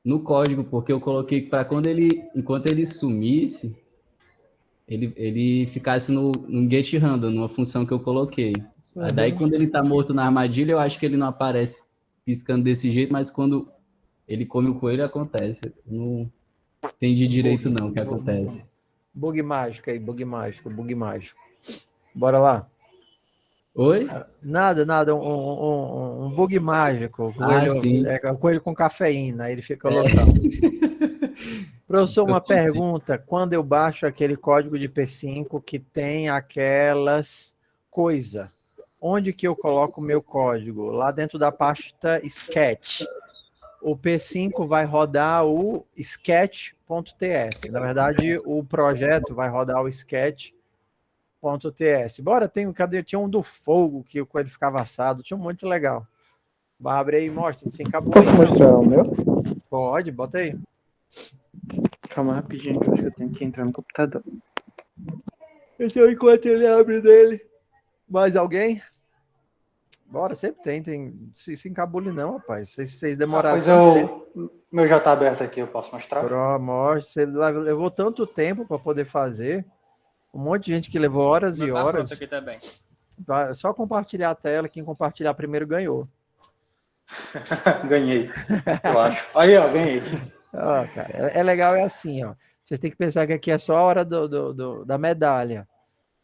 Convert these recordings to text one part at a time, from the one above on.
no código, porque eu coloquei para enquanto ele sumisse, ele ficasse no get random, numa função que eu coloquei. Aí daí quando ele tá morto na armadilha, eu acho que ele não aparece piscando desse jeito, mas quando ele come o coelho, acontece. Eu não entendi direito não o que acontece. Bug mágico aí, bug mágico, bug mágico. Bora lá. Oi? Nada, um bug mágico. Sim. Coelho com cafeína, aí ele fica loucão. Professor, uma pergunta. Quando eu baixo aquele código de P5 que tem aquelas coisas, onde que eu coloco o meu código? Lá dentro da pasta Sketch. O P5 vai rodar o sketch.ts. Na verdade, o projeto vai rodar o sketch.ts. Bora, cadê? Tinha um do fogo que o coelho ficava assado. Tinha um monte legal. Abre aí e mostra. Sem cabo. Posso mostrar o meu? Pode, bota aí. Calma rapidinho, que eu acho que eu tenho que entrar no computador. Então, enquanto ele abre dele, mais alguém? Bora, sempre tem. Se encabule não, rapaz. Vocês demoraram. Meu já tá aberto aqui, eu posso mostrar? Mostra. Você levou tanto tempo para poder fazer. Um monte de gente que levou horas e horas. Aqui também. Só compartilhar a tela. Quem compartilhar primeiro ganhou. Ganhei, eu acho. Aí, ó, ganhei. Cara, é legal, é assim, ó. Vocês têm que pensar que aqui é só a hora da medalha.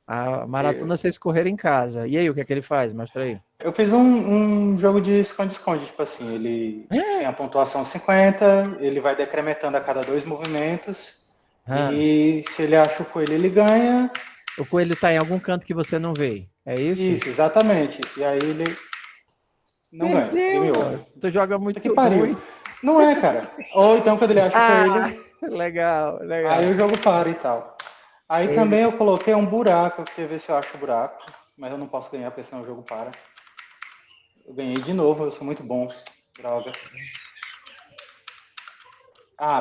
A maratona vocês correram em casa. E aí, o que é que ele faz? Mostra aí. Eu fiz um jogo de esconde-esconde, tipo assim, ele tem a pontuação 50, ele vai decrementando a cada 2 movimentos, e se ele acha o coelho, ele ganha. O coelho tá em algum canto que você não vê, é isso? Isso, exatamente. E aí ele não ganha. Game over. Tu joga muito que pariu. ruim. Não é, cara. Ou então quando ele acha o coelho... Legal. Aí o jogo para e tal. Aí também eu coloquei um buraco, eu queria ver se eu acho o buraco, mas eu não posso ganhar porque senão o jogo para. Eu ganhei de novo, eu sou muito bom. Droga.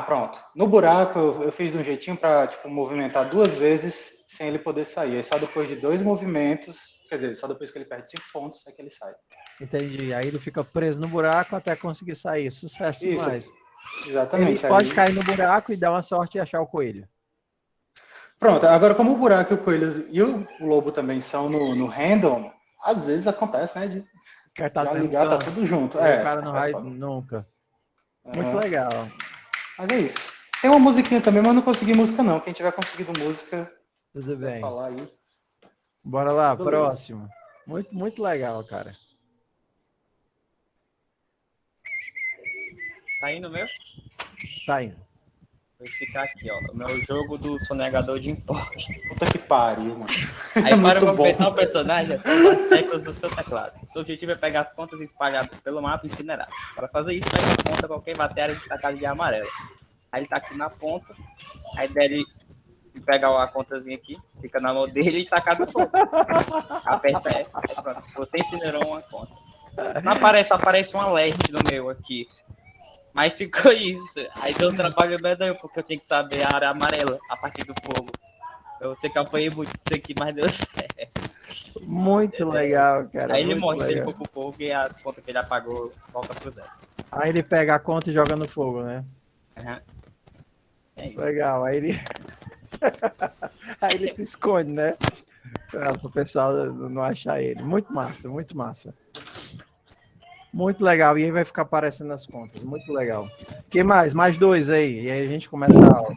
Pronto. No buraco eu fiz de um jeitinho pra, tipo, movimentar 2 vezes sem ele poder sair. Aí só depois de 2 movimentos, quer dizer, só depois que ele perde 5 pontos é que ele sai. Entendi. Aí ele fica preso no buraco até conseguir sair. Sucesso demais. Exatamente. Ele pode cair no buraco e dar uma sorte e achar o coelho. Pronto, agora como o buraco e o coelho e o lobo também são no random, às vezes acontece, né, de já ligar, tá tudo junto. O cara não vai nunca. Muito legal. Mas é isso. Tem uma musiquinha também, mas não consegui música não. Quem tiver conseguido música, tudo bem. Falar aí. Bora lá, próximo. Muito legal, cara. Tá indo mesmo? Tá indo. Vou ficar aqui, ó. O meu jogo do sonegador de impostos. Puta que pariu, mano. Aí para movimentar o personagem, são as teclas do seu teclado. O objetivo é pegar as contas espalhadas pelo mapa e incinerar. Para fazer isso, pega a ponta qualquer bateria destacada de amarelo. Aí ele tá aqui na ponta, aí dele pegar a contazinha aqui, fica na mão dele e tacar na ponta. Aperta essa, aí pronto. Você incinerou uma conta. Não aparece um alert no meu aqui. Mas ficou isso. Aí deu um trabalho medonho, porque eu tinha que saber a área amarela a partir do fogo. Eu sei que eu apanhei muito isso aqui, mas deu certo. Muito legal, cara. Aí ele morre, ele for pro fogo e as contas que ele apagou volta pro zero. Aí ele pega a conta e joga no fogo, né? Legal, aí ele... aí ele se esconde, né? Para o pessoal não achar ele. Muito massa, muito massa. Muito legal. E aí vai ficar aparecendo nas contas. Muito legal. Quem mais? Mais 2 aí. E aí a gente começa a aula.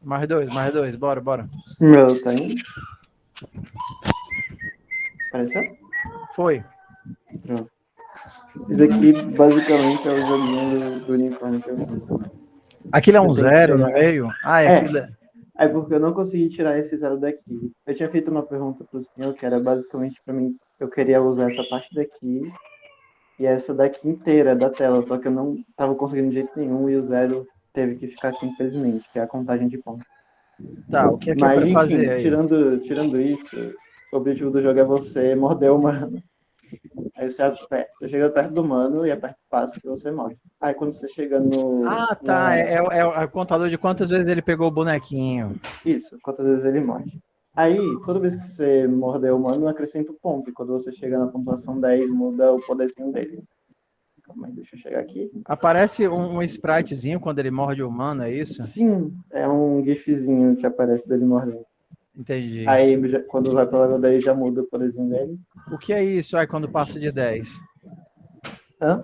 Mais dois. Bora. Meu, tá indo? Apareceu? Foi. Pronto. Isso aqui, basicamente, é o joguinho do uniforme que eu fiz. Aquilo é um 0 no meio? Aquilo é porque eu não consegui tirar esse 0 daqui. Eu tinha feito uma pergunta pro senhor, que era basicamente pra mim, eu queria usar essa parte daqui e essa daqui inteira da tela, só que eu não estava conseguindo de jeito nenhum e o 0 teve que ficar aqui, infelizmente, que é a contagem de pontos. Tá, o que é que Mas, é pra fazer aí? Tirando isso, o objetivo do jogo é você morder o mano. Aí você chega perto do mano e aperta o passo que você morde. Aí quando você chega no... tá, é o contador de quantas vezes ele pegou o bonequinho. Isso, quantas vezes ele morde. Aí, toda vez que você mordeu o mano, acrescenta o ponto. E quando você chega na pontuação 10, muda o poderzinho dele. Calma aí, deixa eu chegar aqui. Aparece um spritezinho quando ele morde o humano, é isso? Sim, é um gifzinho que aparece dele mordendo. Entendi. Aí, quando vai pro level 10, já muda o poderzinho dele. O que é isso aí quando passa de 10? Hã?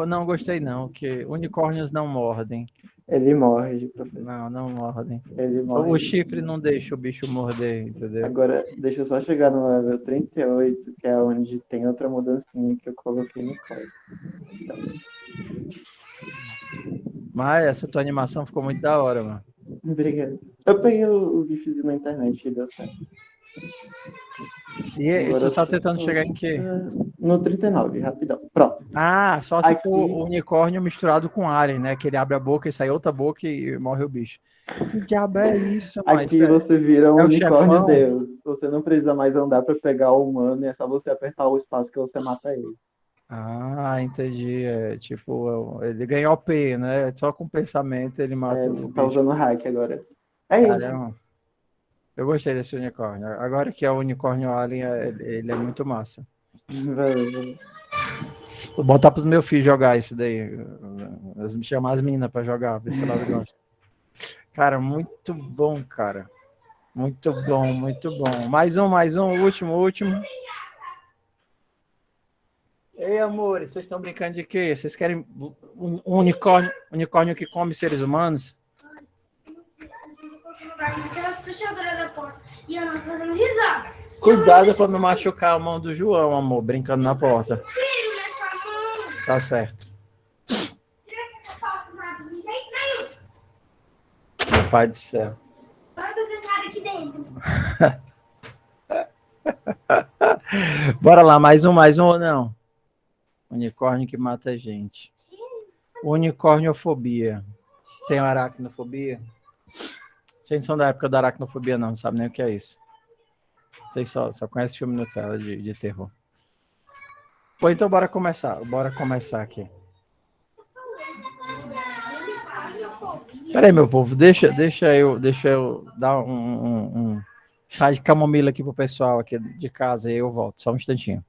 Não gostei não, que unicórnios não mordem. Ele morre, professor. Não mordem. Ele O morre. chifre não deixa o bicho morder, entendeu? Agora, deixa eu só chegar no level 38, que é onde tem outra mudancinha que eu coloquei no código. Mas essa tua animação ficou muito da hora, mano. Obrigado. Eu peguei o gifzinho na internet e deu certo. E Agora tu tá tentando chegar em quê? No 39, rapidão. Pronto. Ah, só se Aqui- for o unicórnio misturado com alien, né? Que ele abre a boca e sai outra boca e morre o bicho. Que diabo é isso, mano? Aqui você vira um é o unicórnio chefão? Deus. Você não precisa mais andar para pegar o humano, é só você apertar o espaço que você mata ele. Ah, entendi. É, tipo, ele ganha OP, né? Só com pensamento ele mata o Tá bicho. usando hack agora. É isso. Caramba. Eu gostei desse unicórnio. Agora que é o unicórnio alien, ele é muito massa. Valeu. Vou botar pros meus filhos jogar isso daí. Chamar as minas pra jogar, ver se elas gostam. Cara, muito bom, cara. Muito bom, muito bom. Mais um, último. Ei, amores, vocês estão brincando de quê? Vocês querem um unicórnio que come seres humanos? Cuidado para não machucar a mão do João, amor, brincando na porta. Tá certo. Meu pai do céu. Eu tô trancada aqui dentro. Bora lá, mais um ou não? Unicórnio que mata a gente. Unicorniofobia. Tem aracnofobia? Vocês não são da época da aracnofobia, não sabe nem o que é isso. Vocês só conhecem filme Nutella de terror. Pô, então bora começar aqui. Peraí, meu povo, deixa eu dar um chá de camomila aqui pro pessoal aqui de casa e eu volto, só um instantinho.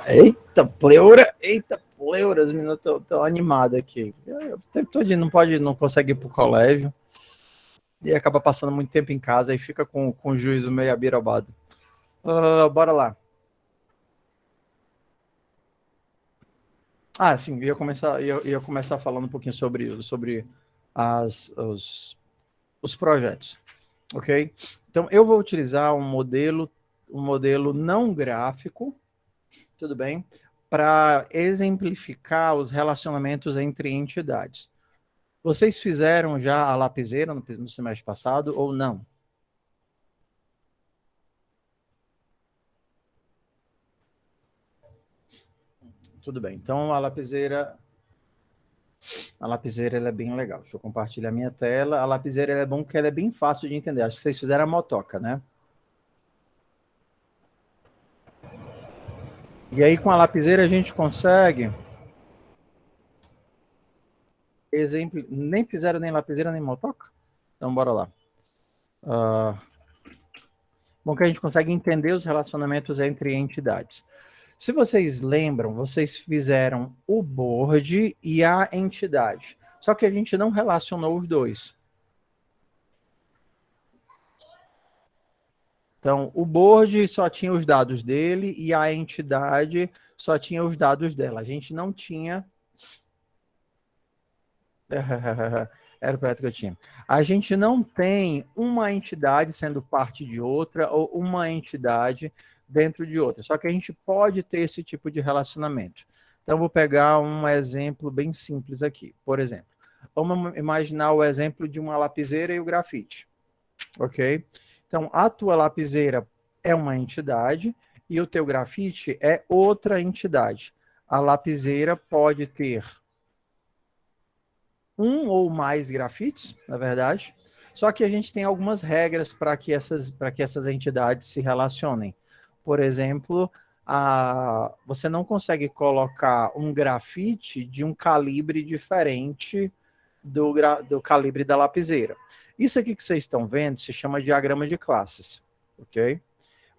Eita, pleura, as meninas estão animadas aqui. O tempo todo não consegue ir pro colégio e acaba passando muito tempo em casa e fica com o juízo meio abirobado. Bora lá. Ah, sim, ia começar falando um pouquinho sobre os projetos, ok? Então, eu vou utilizar um modelo não gráfico, tudo bem? Para exemplificar os relacionamentos entre entidades. Vocês fizeram já a lapiseira no semestre passado ou não? Tudo bem. Então, a lapiseira A lapiseira ela é bem legal. Deixa eu compartilhar minha tela. A lapiseira ela é bom porque ela é bem fácil de entender. Acho que vocês fizeram a motoca, né? E aí, com a lapiseira, a gente consegue... Exemplo, nem fizeram nem lapiseira, nem motoca? Então, bora lá. Bom, que a gente consegue entender os relacionamentos entre entidades. Se vocês lembram, vocês fizeram o board e a entidade. Só que a gente não relacionou os dois. Então, o board só tinha os dados dele e a entidade só tinha os dados dela. A gente não tinha... Era o projeto que eu tinha. A gente não tem uma entidade sendo parte de outra ou uma entidade dentro de outra. Só que a gente pode ter esse tipo de relacionamento. Então, vou pegar um exemplo bem simples aqui. Por exemplo, vamos imaginar o exemplo de uma lapiseira e o grafite. Ok? Então, a tua lapiseira é uma entidade e o teu grafite é outra entidade. A lapiseira pode ter um ou mais grafites, na verdade, só que a gente tem algumas regras para que essas entidades se relacionem. Por exemplo, você não consegue colocar um grafite de um calibre diferente do calibre da lapiseira. Isso aqui que vocês estão vendo se chama diagrama de classes, ok?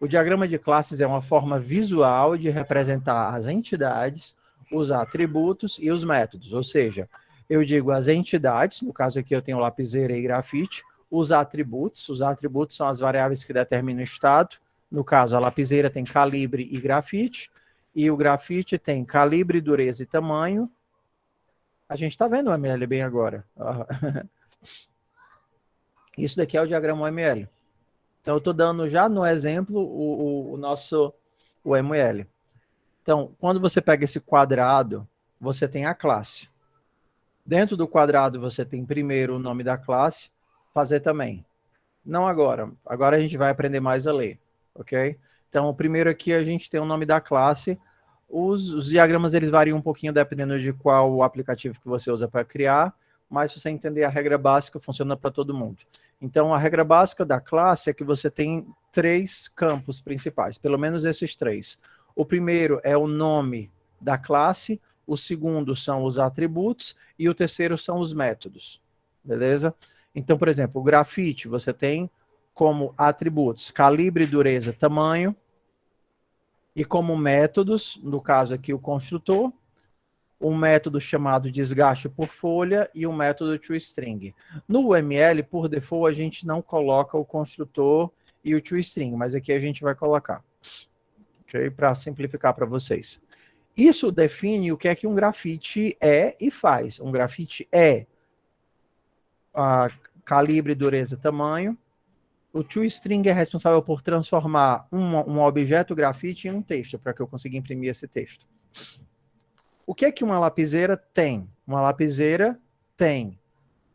O diagrama de classes é uma forma visual de representar as entidades, os atributos e os métodos, ou seja, eu digo as entidades, no caso aqui eu tenho lapiseira e grafite, os atributos são as variáveis que determinam o estado, no caso a lapiseira tem calibre e grafite, e o grafite tem calibre, dureza e tamanho. A gente está vendo o ML bem agora. Isso daqui é o diagrama OML. Então eu estou dando já no exemplo o ML. Então, quando você pega esse quadrado, você tem a classe. Dentro do quadrado, você tem primeiro o nome da classe, fazer também. Não agora. Agora a gente vai aprender mais a ler, ok? Então, o primeiro aqui a gente tem o nome da classe. Os diagramas, eles variam um pouquinho dependendo de qual o aplicativo que você usa para criar, mas se você entender a regra básica, funciona para todo mundo. Então, a regra básica da classe é que você tem 3 campos principais, pelo menos esses 3. O primeiro é o nome da classe, o segundo são os atributos e o terceiro são os métodos, beleza? Então, por exemplo, o grafite você tem como atributos calibre, dureza, tamanho, e como métodos, no caso aqui o construtor, um método chamado desgaste por folha e um método toString. No UML, por default, a gente não coloca o construtor e o toString, mas aqui a gente vai colocar, ok? Para simplificar para vocês. Isso define o que é que um grafite é e faz. Um grafite é calibre, dureza, tamanho. O toString é responsável por transformar um objeto grafite em um texto, para que eu consiga imprimir esse texto. O que é que uma lapiseira tem? Uma lapiseira tem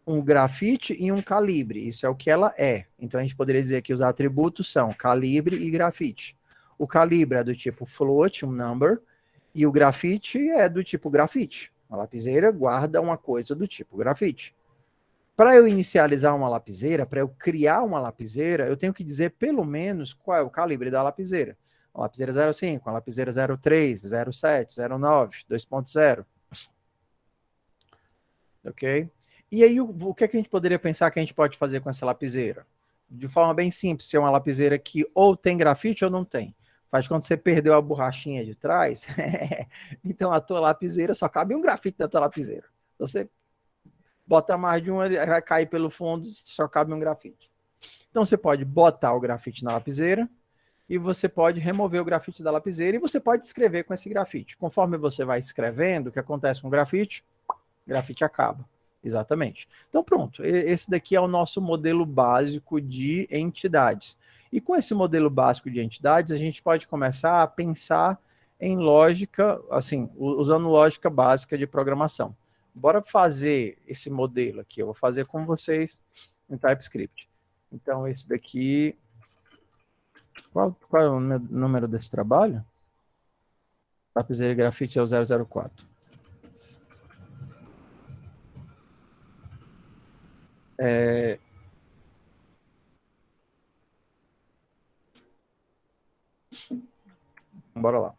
um grafite e um calibre. Isso é o que ela é. Então, a gente poderia dizer que os atributos são calibre e grafite. O calibre é do tipo float, um number, e o grafite é do tipo grafite. A lapiseira guarda uma coisa do tipo grafite. Para eu inicializar uma lapiseira, para eu criar uma lapiseira, eu tenho que dizer pelo menos qual é o calibre da lapiseira. A lapiseira 05, a lapiseira 03, 07, 09, 2.0. Ok? E aí, o que é que a gente poderia pensar que a gente pode fazer com essa lapiseira? De forma bem simples, se é uma lapiseira que ou tem grafite ou não tem. Faz quando você perdeu a borrachinha de trás, então a tua lapiseira só cabe um grafite na tua lapiseira. Você bota mais de um, ele vai cair pelo fundo, só cabe um grafite. Então você pode botar o grafite na lapiseira e você pode remover o grafite da lapiseira e você pode escrever com esse grafite. Conforme você vai escrevendo, o que acontece com o grafite acaba. Exatamente. Então pronto, esse daqui é o nosso modelo básico de entidades. E com esse modelo básico de entidades, a gente pode começar a pensar em lógica, assim, usando lógica básica de programação. Bora fazer esse modelo aqui. Eu vou fazer com vocês em TypeScript. Então, esse daqui... Qual é o número desse trabalho? Lapiseira e grafite é o 004. Bora lá.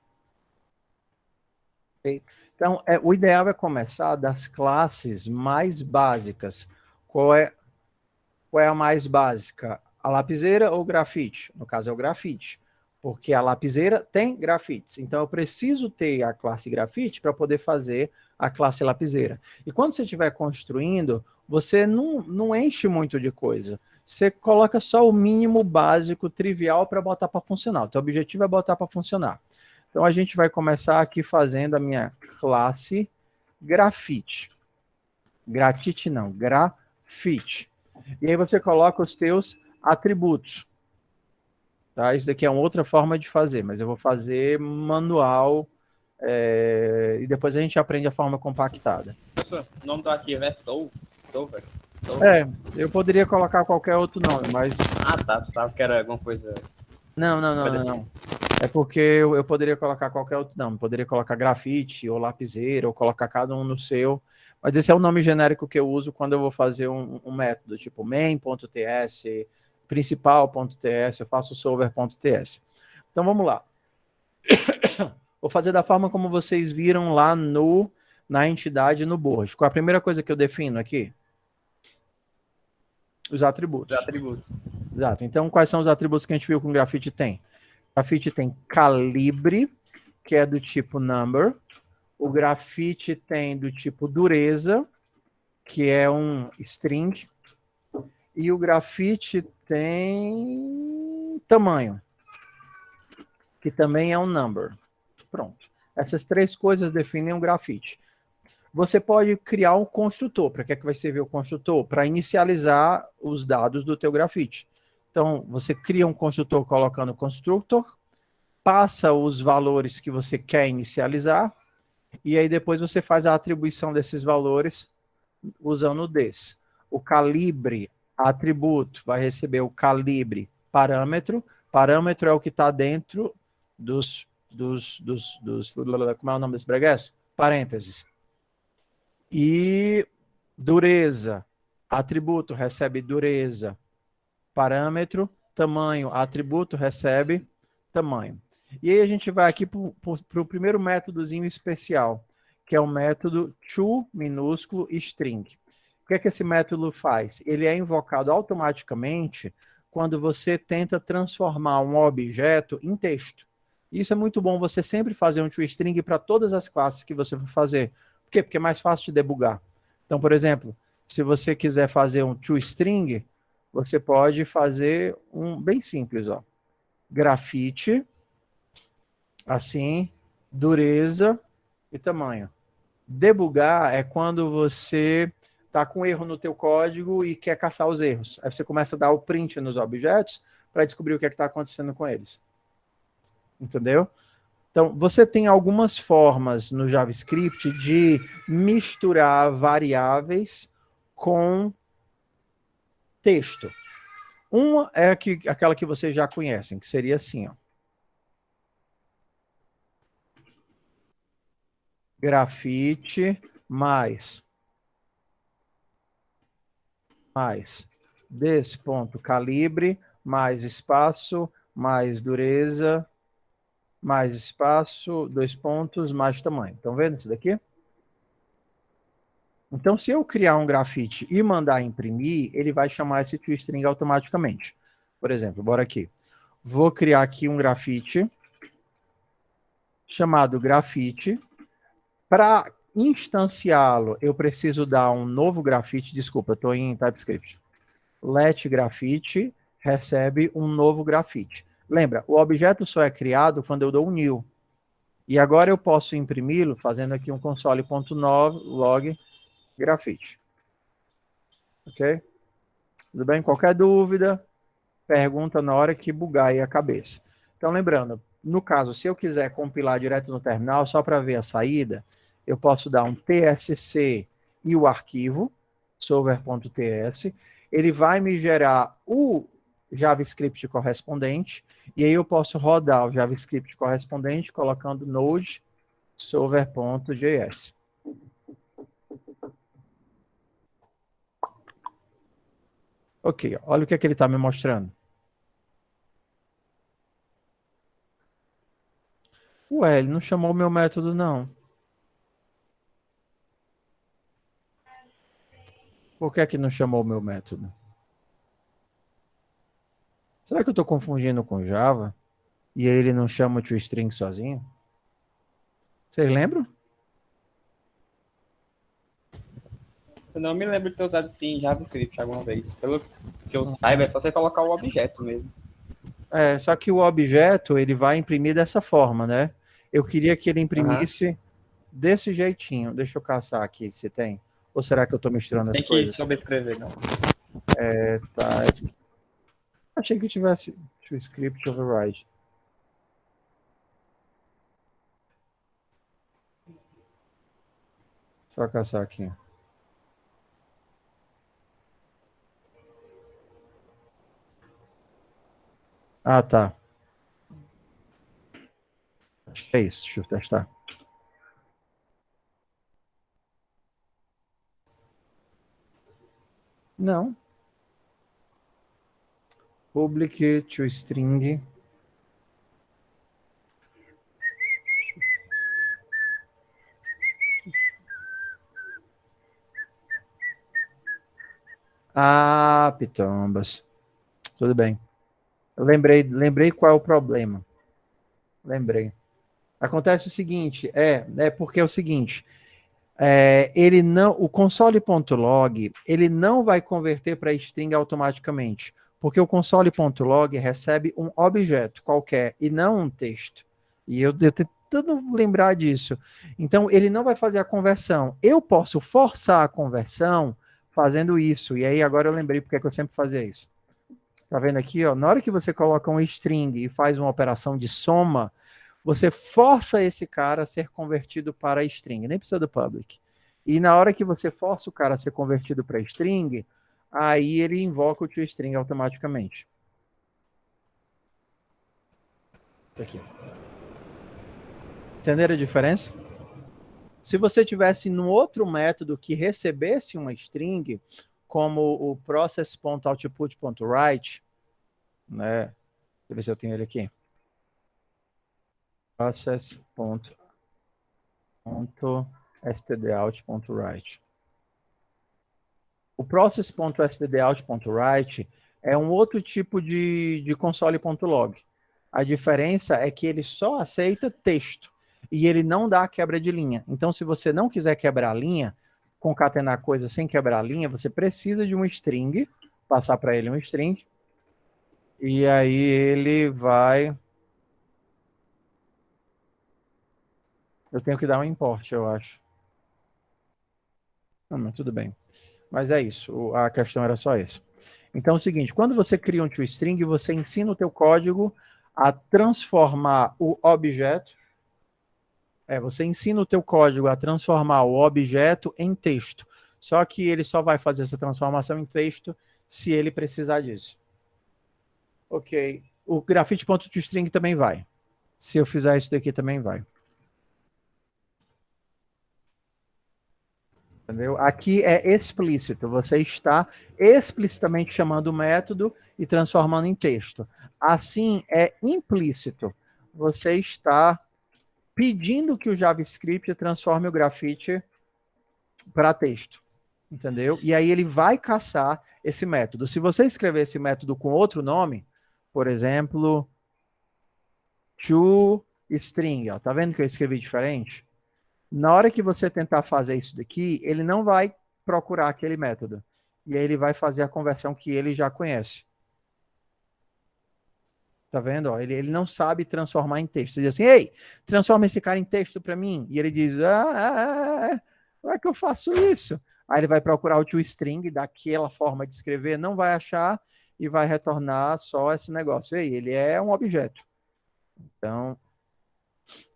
Okay? Então, o ideal é começar das classes mais básicas. Qual é a mais básica? A lapiseira ou o grafite? No caso, é o grafite. Porque a lapiseira tem grafites. Então, eu preciso ter a classe grafite para poder fazer a classe lapiseira. E quando você estiver construindo, você não enche muito de coisa. Você coloca só o mínimo básico, trivial, para botar para funcionar. O teu objetivo é botar para funcionar. Então, a gente vai começar aqui fazendo a minha classe grafite. Grafite não, grafite. E aí você coloca os teus atributos. Tá? Isso daqui é uma outra forma de fazer, mas eu vou fazer manual e depois a gente aprende a forma compactada. Professor, o nome do arquivo é Solver. Eu poderia colocar qualquer outro nome, mas... Ah, tá. Tu sabe que era alguma coisa... Não. É porque eu poderia colocar qualquer outro nome. Poderia colocar grafite ou lapiseira, ou colocar cada um no seu. Mas esse é o nome genérico que eu uso quando eu vou fazer um método, tipo main.ts, principal.ts, eu faço solver.ts. Então vamos lá. Vou fazer da forma como vocês viram lá na entidade no board. Qual a primeira coisa que eu defino aqui? Os atributos. Os atributos. Exato. Então, quais são os atributos que a gente viu que o grafite tem? O grafite tem calibre, que é do tipo number. O grafite tem do tipo dureza, que é um string. E o grafite tem tamanho, que também é um number. Pronto. Essas três coisas definem um grafite. Você pode criar um construtor. Para que vai servir o construtor? Para inicializar os dados do teu grafite. Então, você cria um construtor colocando constructor, passa os valores que você quer inicializar, e aí depois você faz a atribuição desses valores usando o this. O calibre, atributo, vai receber o calibre parâmetro. Parâmetro é o que está dentro dos... Como é o nome desse breguesso? Parênteses. E dureza, atributo recebe dureza, parâmetro, tamanho, atributo recebe tamanho. E aí a gente vai aqui para o primeiro métodozinho especial, que é o método to minúsculo string. O que é que esse método faz? Ele é invocado automaticamente quando você tenta transformar um objeto em texto. Isso é muito bom você sempre fazer um toString para todas as classes que você for fazer. Por quê? Porque é mais fácil de debugar. Então, por exemplo, se você quiser fazer um toString, você pode fazer um bem simples, ó. Grafite, assim, dureza e tamanho. Debugar é quando você está com erro no teu código e quer caçar os erros. Aí você começa a dar o print nos objetos para descobrir o que é que está acontecendo com eles. Entendeu? Então, você tem algumas formas no JavaScript de misturar variáveis com texto. Uma é aquela que vocês já conhecem, que seria assim, ó. Grafite mais des.calibre mais espaço mais dureza mais espaço, 2 pontos, mais tamanho. Estão vendo isso daqui? Então, se eu criar um grafite e mandar imprimir, ele vai chamar esse toString automaticamente. Por exemplo, bora aqui. Vou criar aqui um grafite chamado grafite. Para instanciá-lo, eu preciso dar um novo grafite. Desculpa, estou em TypeScript. Let grafite recebe um novo grafite. Lembra, o objeto só é criado quando eu dou um new. E agora eu posso imprimi-lo fazendo aqui um console.log grafite. Ok? Tudo bem? Qualquer dúvida, pergunta na hora que bugar aí a cabeça. Então, lembrando, no caso, se eu quiser compilar direto no terminal, só para ver a saída, eu posso dar um tsc e o arquivo, solver.ts, ele vai me gerar o JavaScript correspondente, e aí eu posso rodar o JavaScript correspondente colocando node solver.js. Ok, olha o que é que ele está me mostrando. Ué, ele não chamou o meu método, não. Por que é que não chamou o meu método? Será que eu estou confundindo com Java? E aí ele não chama o toString sozinho? Vocês lembram? Eu não me lembro de ter usado sim JavaScript alguma vez. Pelo que eu saiba, é só você colocar o objeto mesmo. É, só que o objeto, ele vai imprimir dessa forma, né? Eu queria que ele imprimisse desse jeitinho. Deixa eu caçar aqui se tem. Ou será que eu estou misturando as Tem que coisas? sobrescrever, não. Tá. Achei que tivesse toScript override. Só caçar aqui. Ah, tá. Acho que é isso. Deixa eu testar. Não. Public toString. Ah, pitombas. Tudo bem. Eu lembrei qual é o problema. Lembrei. Acontece o seguinte, porque é o seguinte, ele não, o console.log, ele não vai converter para string automaticamente, porque o console.log recebe um objeto qualquer e não um texto. E eu tentando lembrar disso. Então, ele não vai fazer a conversão. Eu posso forçar a conversão fazendo isso. E aí, agora eu lembrei porque é que eu sempre fazia isso. Tá vendo aqui, ó? Na hora que você coloca um string e faz uma operação de soma, você força esse cara a ser convertido para string, nem precisa do public. E na hora que você força o cara a ser convertido para string, aí ele invoca o toString automaticamente. Aqui. Entenderam a diferença? Se você tivesse no outro método que recebesse uma string, como o process.output.write, né? Deixa eu ver se eu tenho ele aqui. Process.stdout.write. O process.stdout.write é um outro tipo de console.log. A diferença é que ele só aceita texto e ele não dá quebra de linha. Então, se você não quiser quebrar a linha, concatenar coisa sem quebrar a linha, você precisa de um string, passar para ele um string, e aí ele vai... Eu tenho que dar um import, eu acho. Não, mas tudo bem. Mas é isso, a questão era só essa. Então é o seguinte, quando você cria um toString, você ensina o teu código a transformar o objeto, você ensina o teu código a transformar o objeto em texto. Só que ele só vai fazer essa transformação em texto se ele precisar disso. Ok. O grafite.toString também vai. Se eu fizer isso daqui também vai. Entendeu? Aqui é explícito, você está explicitamente chamando o método e transformando em texto. Assim é implícito, você está pedindo que o JavaScript transforme o grafite para texto, entendeu? E aí ele vai caçar esse método. Se você escrever esse método com outro nome, por exemplo, toString, ó, tá vendo que eu escrevi diferente? Na hora que você tentar fazer isso daqui, ele não vai procurar aquele método. E aí ele vai fazer a conversão que ele já conhece. Tá vendo? Ó, ele não sabe transformar em texto. Você diz assim, ei, transforma esse cara em texto para mim. E ele diz, como é que eu faço isso? Aí ele vai procurar o toString daquela forma de escrever, não vai achar e vai retornar só esse negócio. Ei, ele é um objeto. Então,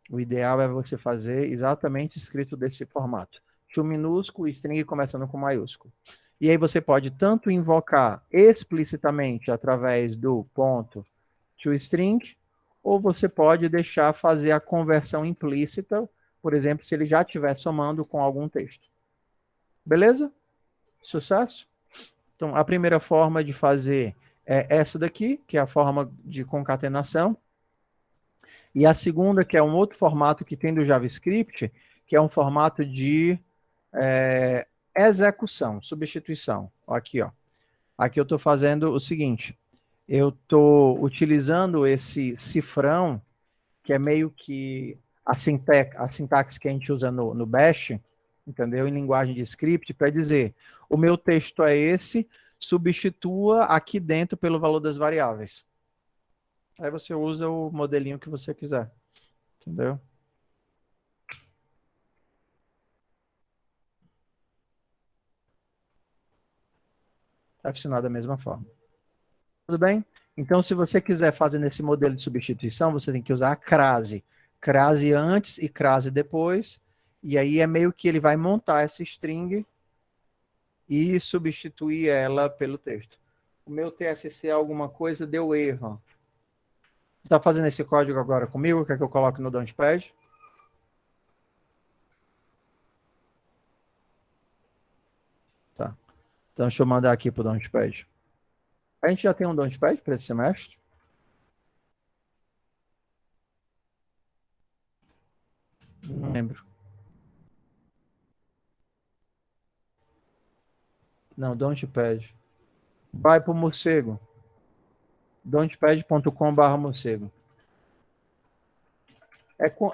o ideal é você fazer exatamente escrito desse formato. To minúsculo, string começando com maiúsculo. E aí você pode tanto invocar explicitamente através do ponto toString, ou você pode deixar fazer a conversão implícita, por exemplo, se ele já estiver somando com algum texto. Beleza? Sucesso? Então, a primeira forma de fazer é essa daqui, que é a forma de concatenação. E a segunda, que é um outro formato que tem do JavaScript, que é um formato de execução, substituição. Aqui, ó. Aqui eu estou fazendo o seguinte, eu estou utilizando esse cifrão, que é meio que a sintaxe que a gente usa no Bash, entendeu? Em linguagem de script, para dizer, o meu texto é esse, substitua aqui dentro pelo valor das variáveis. Aí você usa o modelinho que você quiser, entendeu? Vai funcionar da mesma forma. Tudo bem? Então, se você quiser fazer nesse modelo de substituição, você tem que usar a crase. Crase antes e crase depois. E aí é meio que ele vai montar essa string e substituir ela pelo texto. O meu TSC alguma coisa deu erro. Você está fazendo esse código agora comigo? Quer que eu coloque no Launchpad? Tá. Então, deixa eu mandar aqui para o Launchpad. A gente já tem um Launchpad para esse semestre? Não lembro. Não, Launchpad. Vai para o morcego. Launchpad.com/morcego.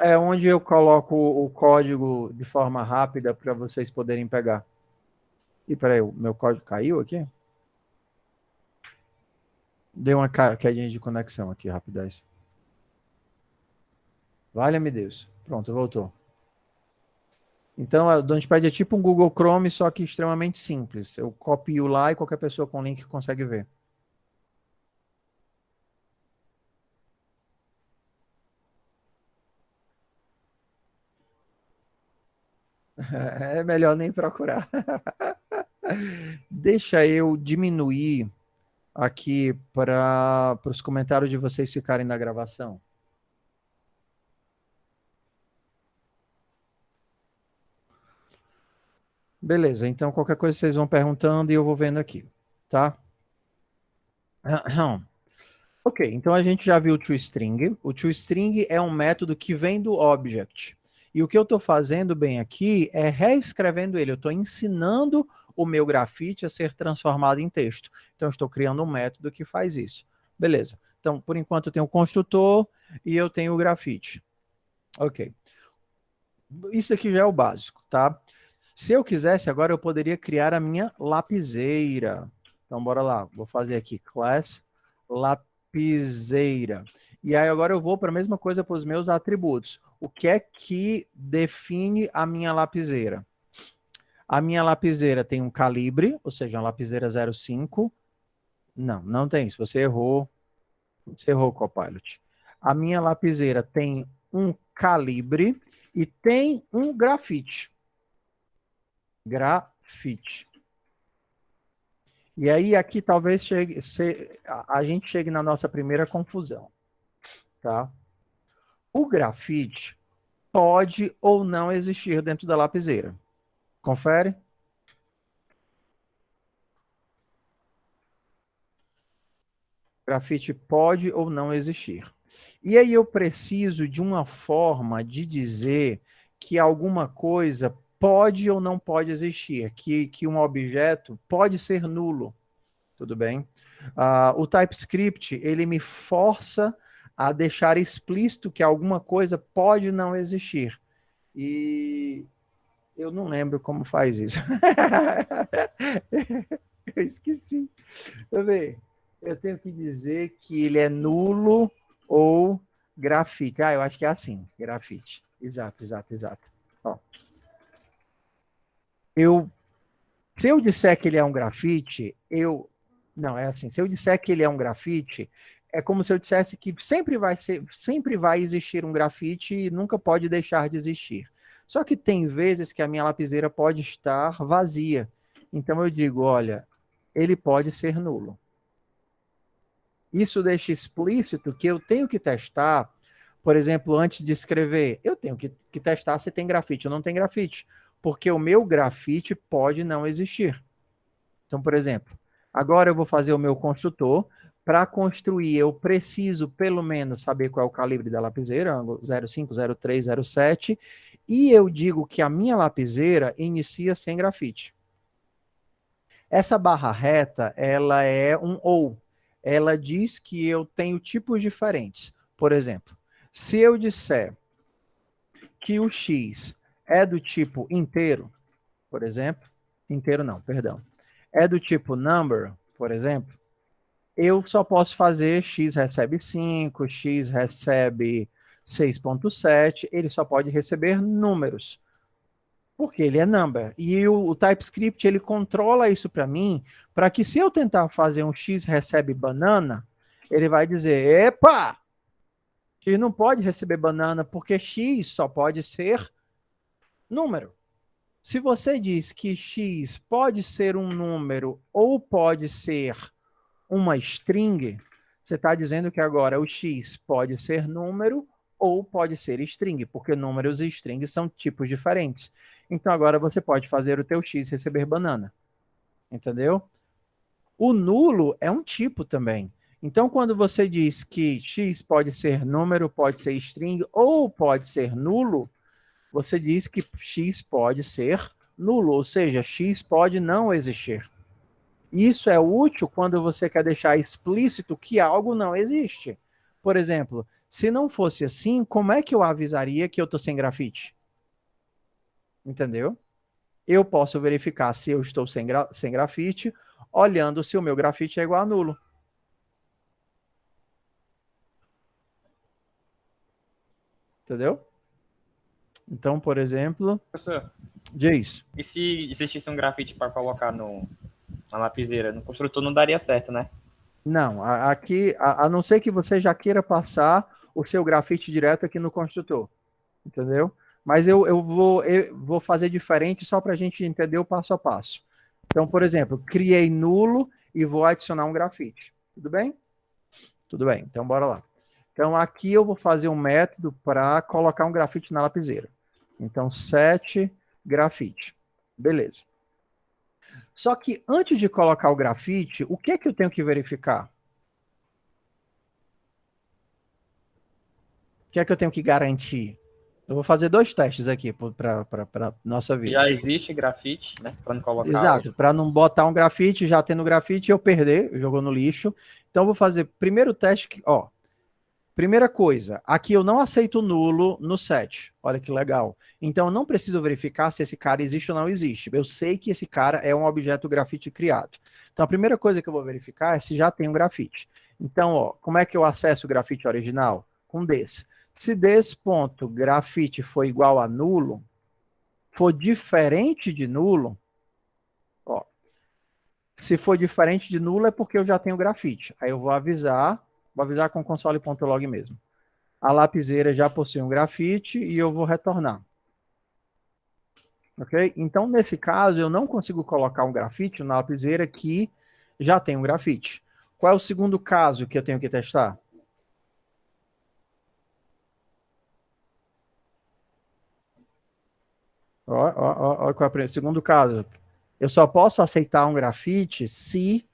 É onde eu coloco o código de forma rápida para vocês poderem pegar. E peraí, o meu código caiu aqui? Deu uma quedinha de conexão aqui, rapidez. Valha-me Deus. Pronto, voltou. Então, o Launchpad é tipo um Google Chrome, só que extremamente simples. Eu copio lá e qualquer pessoa com link consegue ver. É melhor nem procurar. Deixa eu diminuir aqui para os comentários de vocês ficarem na gravação. Beleza, então qualquer coisa vocês vão perguntando e eu vou vendo aqui, tá? Ok, então a gente já viu o toString. O toString é um método que vem do object. E o que eu estou fazendo bem aqui é reescrevendo ele. Eu estou ensinando o meu grafite a ser transformado em texto. Então, eu estou criando um método que faz isso. Beleza. Então, por enquanto, eu tenho o construtor e eu tenho o grafite. Ok. Isso aqui já é o básico, tá? Se eu quisesse, agora eu poderia criar a minha lapiseira. Então, bora lá. Vou fazer aqui class lapiseira. E aí, agora eu vou para a mesma coisa para os meus atributos. O que é que define a minha lapiseira? A minha lapiseira tem um calibre, ou seja, uma lapiseira 0,5. Não tem isso. Você errou, Copilot. A minha lapiseira tem um calibre e tem um grafite. Grafite. E aí, aqui talvez a gente chegue na nossa primeira confusão. Tá? O grafite pode ou não existir dentro da lapiseira. Confere? Grafite pode ou não existir. E aí eu preciso de uma forma de dizer que alguma coisa pode ou não pode existir, que um objeto pode ser nulo. Tudo bem? O TypeScript, ele me força a deixar explícito que alguma coisa pode não existir. E eu não lembro como faz isso. Eu esqueci. Deixa eu ver. Eu tenho que dizer que ele é nulo ou grafite. Eu acho que é assim, grafite. Exato. Ó. Se eu disser que ele é um grafite, não, é assim, se eu disser que ele é um grafite, é como se eu dissesse que sempre vai existir um grafite e nunca pode deixar de existir. Só que tem vezes que a minha lapiseira pode estar vazia. Então eu digo, olha, ele pode ser nulo. Isso deixa explícito que eu tenho que testar, por exemplo, antes de escrever, eu tenho que testar se tem grafite ou não tem grafite, porque o meu grafite pode não existir. Então, por exemplo, Agora eu vou fazer o meu construtor. Para construir, eu preciso pelo menos saber qual é o calibre da lapiseira, ângulo 05, 03, 07, e eu digo que a minha lapiseira inicia sem grafite. Essa barra reta, ela é um ou. Ela diz que eu tenho tipos diferentes. Por exemplo, se eu disser que o X é do tipo inteiro, por exemplo, inteiro não, perdão, é do tipo number, por exemplo, eu só posso fazer X recebe 5, X recebe 6.7, ele só pode receber números, porque ele é number. E o TypeScript, ele controla isso para mim, para que se eu tentar fazer um X recebe banana, ele vai dizer, epa, X não pode receber banana, porque X só pode ser número. Se você diz que X pode ser um número ou pode ser uma string, você está dizendo que agora o X pode ser número ou pode ser string, porque números e strings são tipos diferentes. Então agora você pode fazer o teu X receber banana. Entendeu? O nulo é um tipo também. Então quando você diz que X pode ser número, pode ser string ou pode ser nulo, você diz que X pode ser nulo, ou seja, X pode não existir. Isso é útil quando você quer deixar explícito que algo não existe. Por exemplo, se não fosse assim, como é que eu avisaria que eu estou sem grafite? Entendeu? Eu posso verificar se eu estou sem grafite, olhando se o meu grafite é igual a nulo. Entendeu? Então, por exemplo... Professor, diz. e se existisse um grafite para colocar na lapiseira? No construtor não daria certo, né? Não, aqui, a não ser que você já queira passar o seu grafite direto aqui no construtor. Entendeu? Mas eu vou fazer diferente só para a gente entender o passo a passo. Então, por exemplo, criei nulo e vou adicionar um grafite. Tudo bem? Tudo bem, então bora lá. Então, aqui eu vou fazer um método para colocar um grafite na lapiseira. Então, set grafite. Beleza. Só que antes de colocar o grafite, o que é que eu tenho que verificar? O que é que eu tenho que garantir? Eu vou fazer 2 testes aqui para nossa vida. Já existe grafite, né? Para não colocar. Exato, para não botar um grafite, já tendo grafite, eu perder, jogou no lixo. Então, eu vou fazer primeiro teste, ó. Primeira coisa, aqui eu não aceito nulo no set. Olha que legal. Então, eu não preciso verificar se esse cara existe ou não existe. Eu sei que esse cara é um objeto grafite criado. Então, a primeira coisa que eu vou verificar é se já tem um grafite. Então, ó, como é que eu acesso o grafite original? Com this. Se this.grafite for igual a nulo, for diferente de nulo, ó, se for diferente de nulo é porque eu já tenho grafite. Aí eu vou avisar com console.log mesmo. A lapiseira já possui um grafite e eu vou retornar. Ok? Então, nesse caso, eu não consigo colocar um grafite na lapiseira que já tem um grafite. Qual é o segundo caso que eu tenho que testar? Ó, qual é o segundo caso. Eu só posso aceitar um grafite se...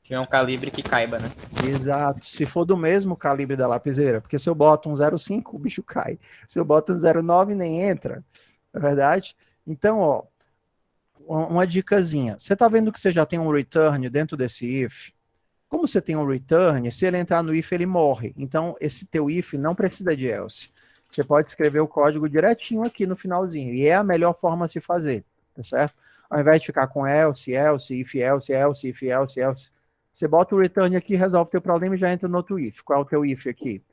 tiver um calibre que caiba, né? Exato. Se for do mesmo calibre da lapiseira. Porque se eu boto um 0,5, o bicho cai. Se eu boto um 0,9, nem entra. Não é verdade? Então, ó, uma dicasinha. Você está vendo que você já tem um return dentro desse if? Como você tem um return, se ele entrar no if, ele morre. Então, esse teu if não precisa de else. Você pode escrever o código direitinho aqui no finalzinho. E é a melhor forma de se fazer. Tá certo? Ao invés de ficar com else, else, if, else, else, if, else, else. Você bota o return aqui, resolve o teu problema e já entra no outro if. Qual é o teu if aqui?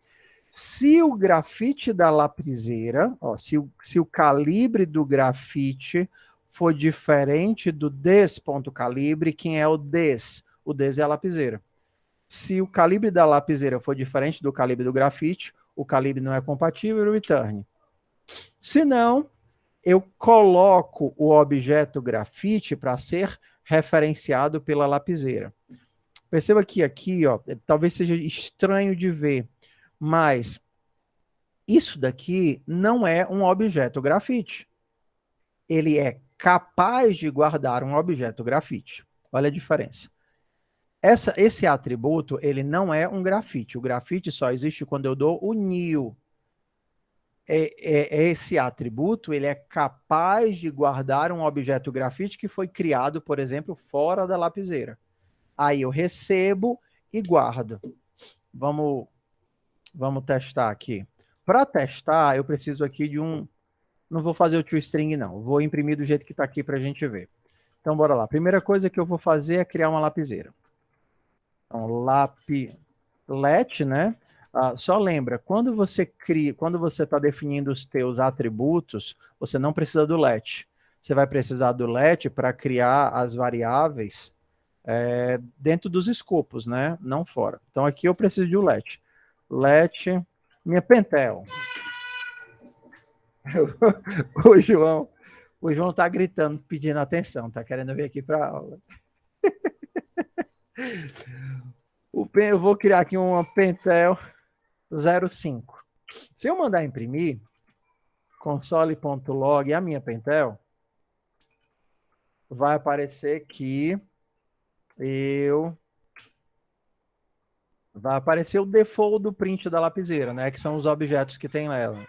Se o grafite da lapiseira, ó, se o calibre do grafite for diferente do des.calibre, quem é o des? O des é a lapiseira. Se o calibre da lapiseira for diferente do calibre do grafite, o calibre não é compatível, return. Se não, eu coloco o objeto grafite para ser referenciado pela lapiseira. Perceba que aqui, ó, talvez seja estranho de ver, mas isso daqui não é um objeto grafite. Ele é capaz de guardar um objeto grafite. Olha a diferença. Esse atributo, ele não é um grafite. O grafite só existe quando eu dou o new. Esse atributo, ele é capaz de guardar um objeto grafite que foi criado, por exemplo, fora da lapiseira. Aí eu recebo e guardo. Vamos testar aqui. Para testar, eu preciso aqui de um... Não vou fazer o toString, não. Vou imprimir do jeito que está aqui para a gente ver. Então, bora lá. Primeira coisa que eu vou fazer é criar uma lapiseira. Então, let, né? Só lembra, quando você está definindo os teus atributos, você não precisa do let. Você vai precisar do let para criar as variáveis dentro dos escopos, né? Não fora. Então, aqui eu preciso de um let. Let, minha Pentel. O João tá gritando, pedindo atenção, tá querendo vir aqui para aula. Eu vou criar aqui uma Pentel 05. Se eu mandar imprimir, console.log, a minha Pentel, vai aparecer que vai aparecer o default do print da lapiseira, né? Que são os objetos que tem nela.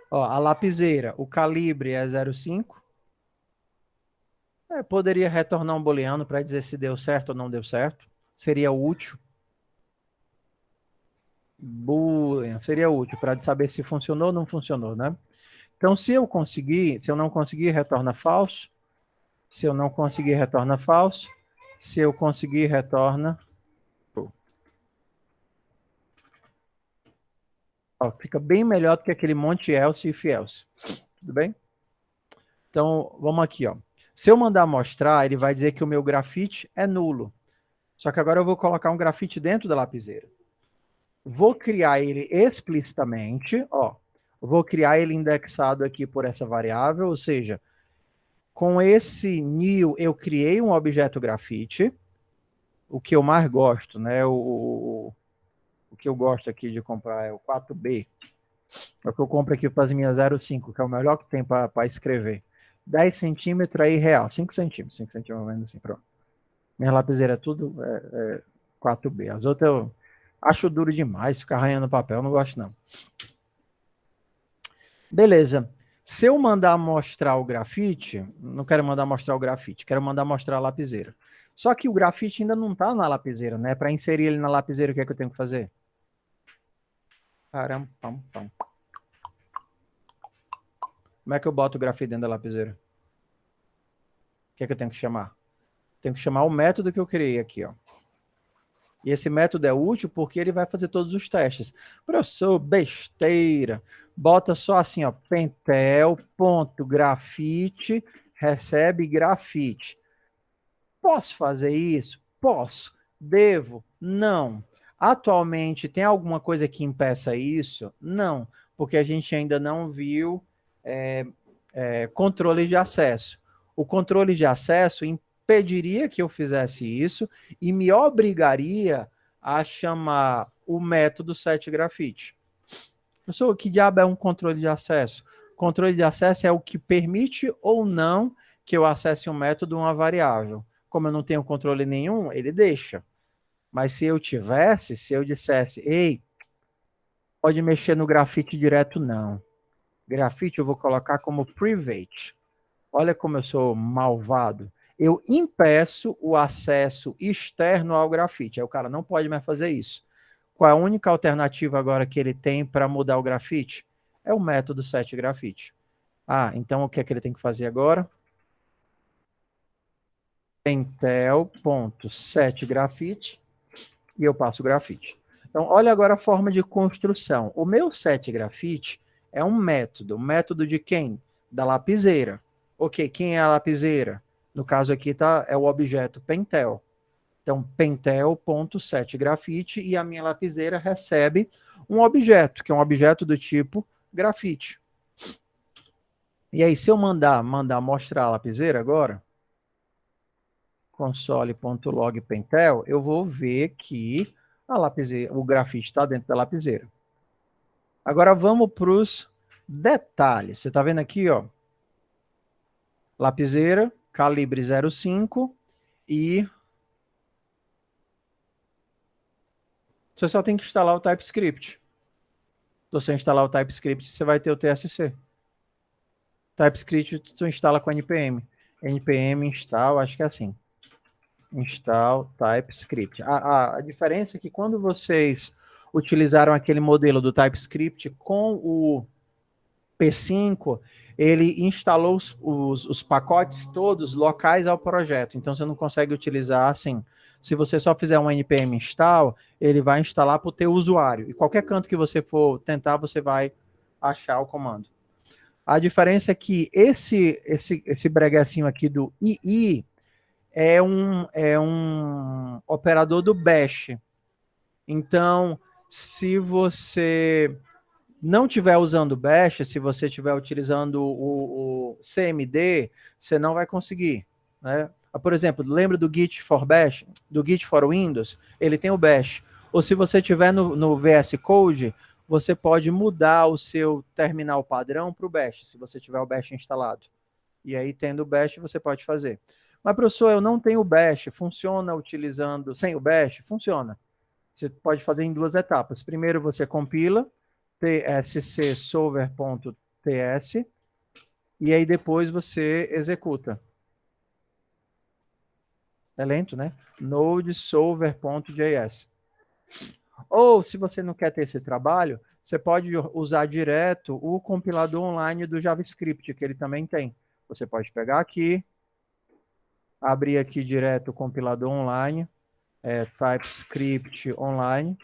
Ó, a lapiseira, o calibre é 0,5. Poderia retornar um booleano para dizer se deu certo ou não deu certo. Seria útil. Boolean seria útil para saber se funcionou ou não funcionou, né? Então, se eu não conseguir, retorna falso. Se eu não conseguir, retorna falso. Se eu conseguir, retorna true. Ó, fica bem melhor do que aquele monte else e if else. Tudo bem? Então, vamos aqui, ó. Se eu mandar mostrar, ele vai dizer que o meu grafite é nulo. Só que agora eu vou colocar um grafite dentro da lapiseira. Vou criar ele explicitamente, ó. Vou criar ele indexado aqui por essa variável, ou seja, com esse new eu criei um objeto grafite, o que eu mais gosto, né? O que eu gosto aqui de comprar é o 4B. É o que eu compro aqui para as minhas 0,5, que é o melhor que tem para escrever. 10 centímetros aí real, 5 centímetros, 5 centímetros menos assim, pronto. Minha lapiseira é tudo 4B. As outras eu acho duro demais, ficar arranhando papel, não gosto não. Beleza. Se eu mandar mostrar o grafite, não quero mandar mostrar o grafite, quero mandar mostrar a lapiseira. Só que o grafite ainda não está na lapiseira, né? Para inserir ele na lapiseira, o que é que eu tenho que fazer? Caramba, pam. Como é que eu boto o grafite dentro da lapiseira? O que é que eu tenho que chamar? Tenho que chamar o método que eu criei aqui, ó. E esse método é útil porque ele vai fazer todos os testes. Professor, besteira. Bota só assim, ó, pentel.grafite, recebe grafite. Posso fazer isso? Posso. Devo? Não. Atualmente, tem alguma coisa que impeça isso? Não, porque a gente ainda não viu controle de acesso. O controle de acesso impediria que eu fizesse isso e me obrigaria a chamar o método setGrafite. Professor, que diabo é um controle de acesso? Controle de acesso é o que permite ou não que eu acesse um método ou uma variável. Como eu não tenho controle nenhum, ele deixa. Mas se eu dissesse, ei, pode mexer no grafite direto, não. Grafite eu vou colocar como private. Olha como eu sou malvado. Eu impeço o acesso externo ao grafite. Aí o cara não pode mais fazer isso. Qual é a única alternativa agora que ele tem para mudar o grafite? É o método setGrafite. Então o que é que ele tem que fazer agora? Pentel.setGrafite e eu passo o grafite. Então, olha agora a forma de construção. O meu setGrafite é um método. Método de quem? Da lapiseira. Ok, quem é a lapiseira? No caso aqui é o objeto Pentel. Então, pentel.setGrafite e a minha lapiseira recebe um objeto, que é um objeto do tipo grafite. E aí, se eu mandar mostrar a lapiseira agora, console.log Pentel, eu vou ver que a lapiseira, o grafite está dentro da lapiseira. Agora vamos para os detalhes. Você está vendo aqui, ó, lapiseira, calibre 0,5, e você só tem que instalar o TypeScript. Se você instalar o TypeScript, você vai ter o TSC. TypeScript tu instala com npm. npm install, acho que é assim. Install TypeScript. A diferença é que quando vocês utilizaram aquele modelo do TypeScript com o P5, ele instalou os pacotes todos locais ao projeto. Então, você não consegue utilizar assim. Se você só fizer um npm install, ele vai instalar para o teu usuário. E qualquer canto que você for tentar, você vai achar o comando. A diferença é que esse breguecinho aqui do II é um operador do bash. Então, se você não estiver usando bash, se você estiver utilizando o CMD, você não vai conseguir, né? Por exemplo, lembra do Git for Bash, do Git for Windows? Ele tem o bash. Ou se você estiver no VS Code, você pode mudar o seu terminal padrão para o bash, se você tiver o bash instalado. E aí, tendo o bash, você pode fazer. Mas, professor, eu não tenho o bash. Funciona utilizando... Sem o bash? Funciona. Você pode fazer em 2 etapas. Primeiro, você compila tscsolver.ts e aí depois você executa. É lento, né? Node-solver.js. Ou, se você não quer ter esse trabalho, você pode usar direto o compilador online do JavaScript, que ele também tem. Você pode pegar aqui, abrir aqui direto o compilador online, TypeScript online,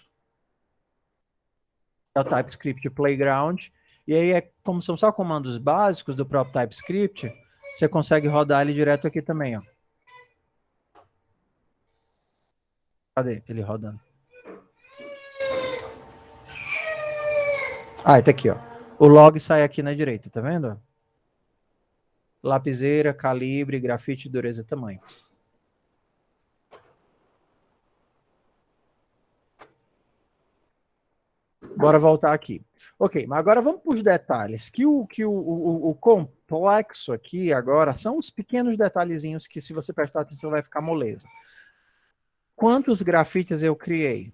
é o TypeScript Playground, e aí como são só comandos básicos do próprio TypeScript, você consegue rodar ele direto aqui também, ó. Cadê ele rodando? Ah, tá aqui, ó. O log sai aqui na direita, tá vendo? Lapiseira, calibre, grafite, dureza, tamanho. Bora voltar aqui. Ok, mas agora vamos para os detalhes. O complexo aqui agora são os pequenos detalhezinhos que, se você prestar atenção, vai ficar moleza. Quantos grafites eu criei?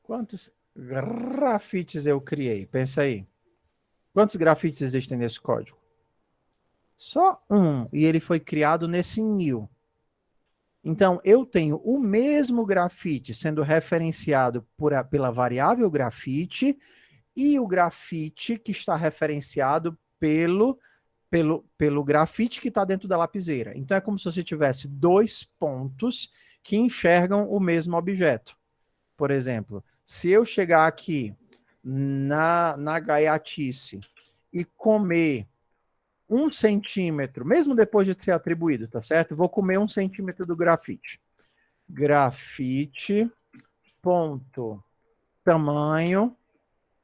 Quantos grafites eu criei? Pensa aí. Quantos grafites existem nesse código? Só um. E ele foi criado nesse new. Então, eu tenho o mesmo grafite sendo referenciado pela variável grafite e o grafite que está referenciado pelo grafite que está dentro da lapiseira. Então, é como se você tivesse 2 pontos que enxergam o mesmo objeto. Por exemplo, se eu chegar aqui na gaiatice e comer 1 centímetro, mesmo depois de ser atribuído, tá certo? Vou comer 1 centímetro do grafite. Grafite, ponto, tamanho,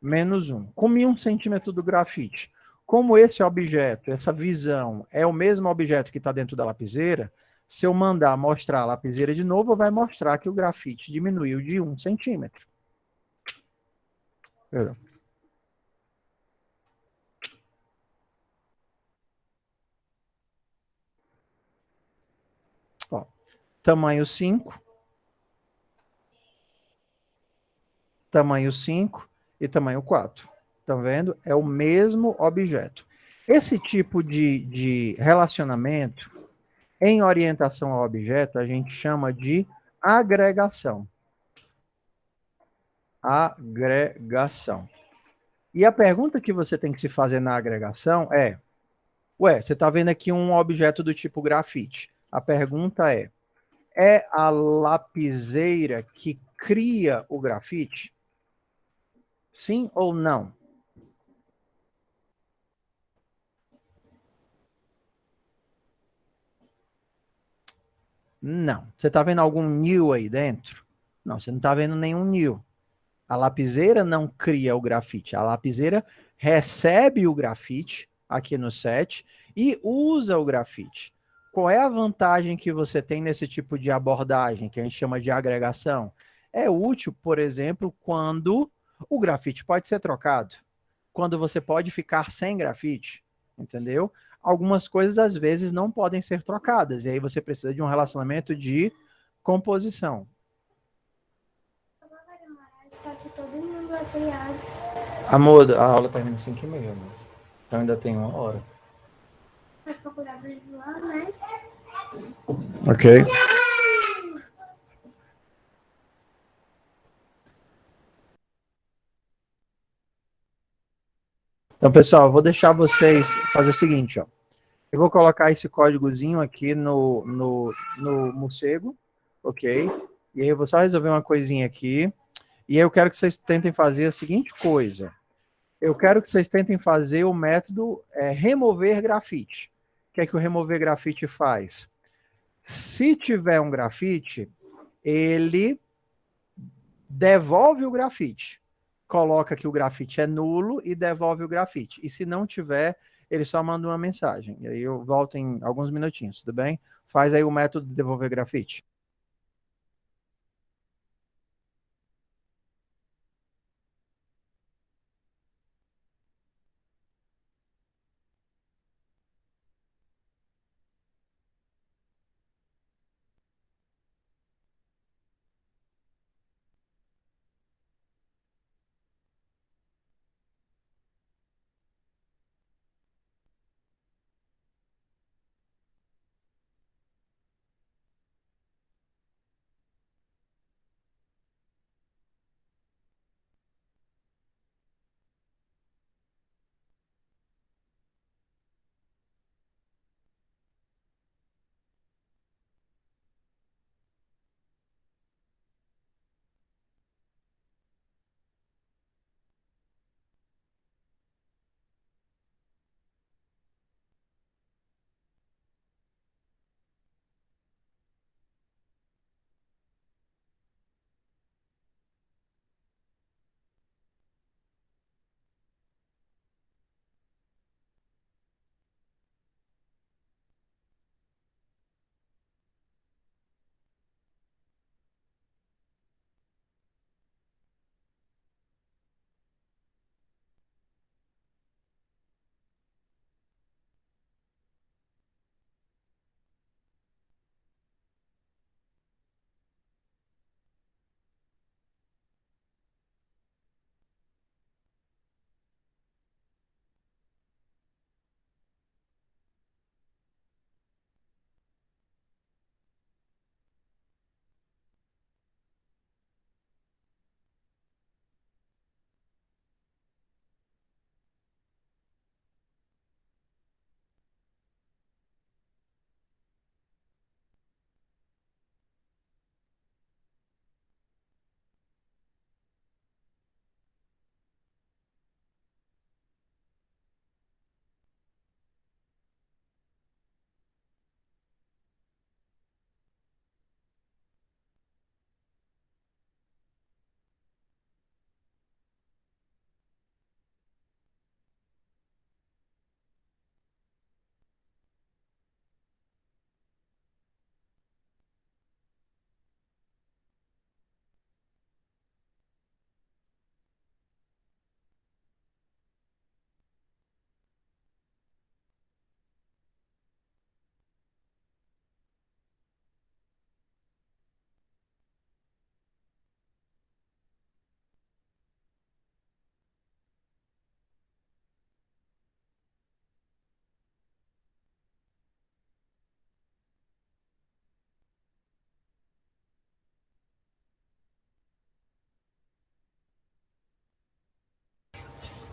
menos 1. Comi 1 centímetro do grafite. Como esse objeto, essa visão, é o mesmo objeto que está dentro da lapiseira, se eu mandar mostrar a lapiseira de novo, vai mostrar que o grafite diminuiu de 1 centímetro. Perdão. Ó, tamanho 5. Tamanho 5 e tamanho 4. Estão vendo? É o mesmo objeto. Esse tipo de relacionamento em orientação ao objeto a gente chama de agregação. Agregação. E a pergunta que você tem que se fazer na agregação é: ué, você está vendo aqui um objeto do tipo grafite. A pergunta é a lapiseira que cria o grafite? Sim ou não? Não. Você está vendo algum new aí dentro? Não, você não está vendo nenhum new. A lapiseira não cria o grafite. A lapiseira recebe o grafite aqui no set e usa o grafite. Qual é a vantagem que você tem nesse tipo de abordagem, que a gente chama de agregação? É útil, por exemplo, quando O grafite pode ser trocado quando você pode ficar sem grafite, entendeu? Algumas coisas às vezes não podem ser trocadas, e aí você precisa de um relacionamento de composição. Amor, a aula termina 5h30, amor. Então ainda tem 1 hora. Vai procurar visual, né? Ok. Então, pessoal, eu vou deixar vocês fazer o seguinte, ó. Eu vou colocar esse códigozinho aqui no morcego, ok? E aí eu vou só resolver uma coisinha aqui. E aí eu quero que vocês tentem fazer a seguinte coisa. Eu quero que vocês tentem fazer o método remover grafite. O que é que o remover grafite faz? Se tiver um grafite, ele devolve o grafite. Coloca que o grafite é nulo e devolve o grafite. E se não tiver, ele só manda uma mensagem. E aí eu volto em alguns minutinhos, tudo bem? Faz aí o método de devolver grafite.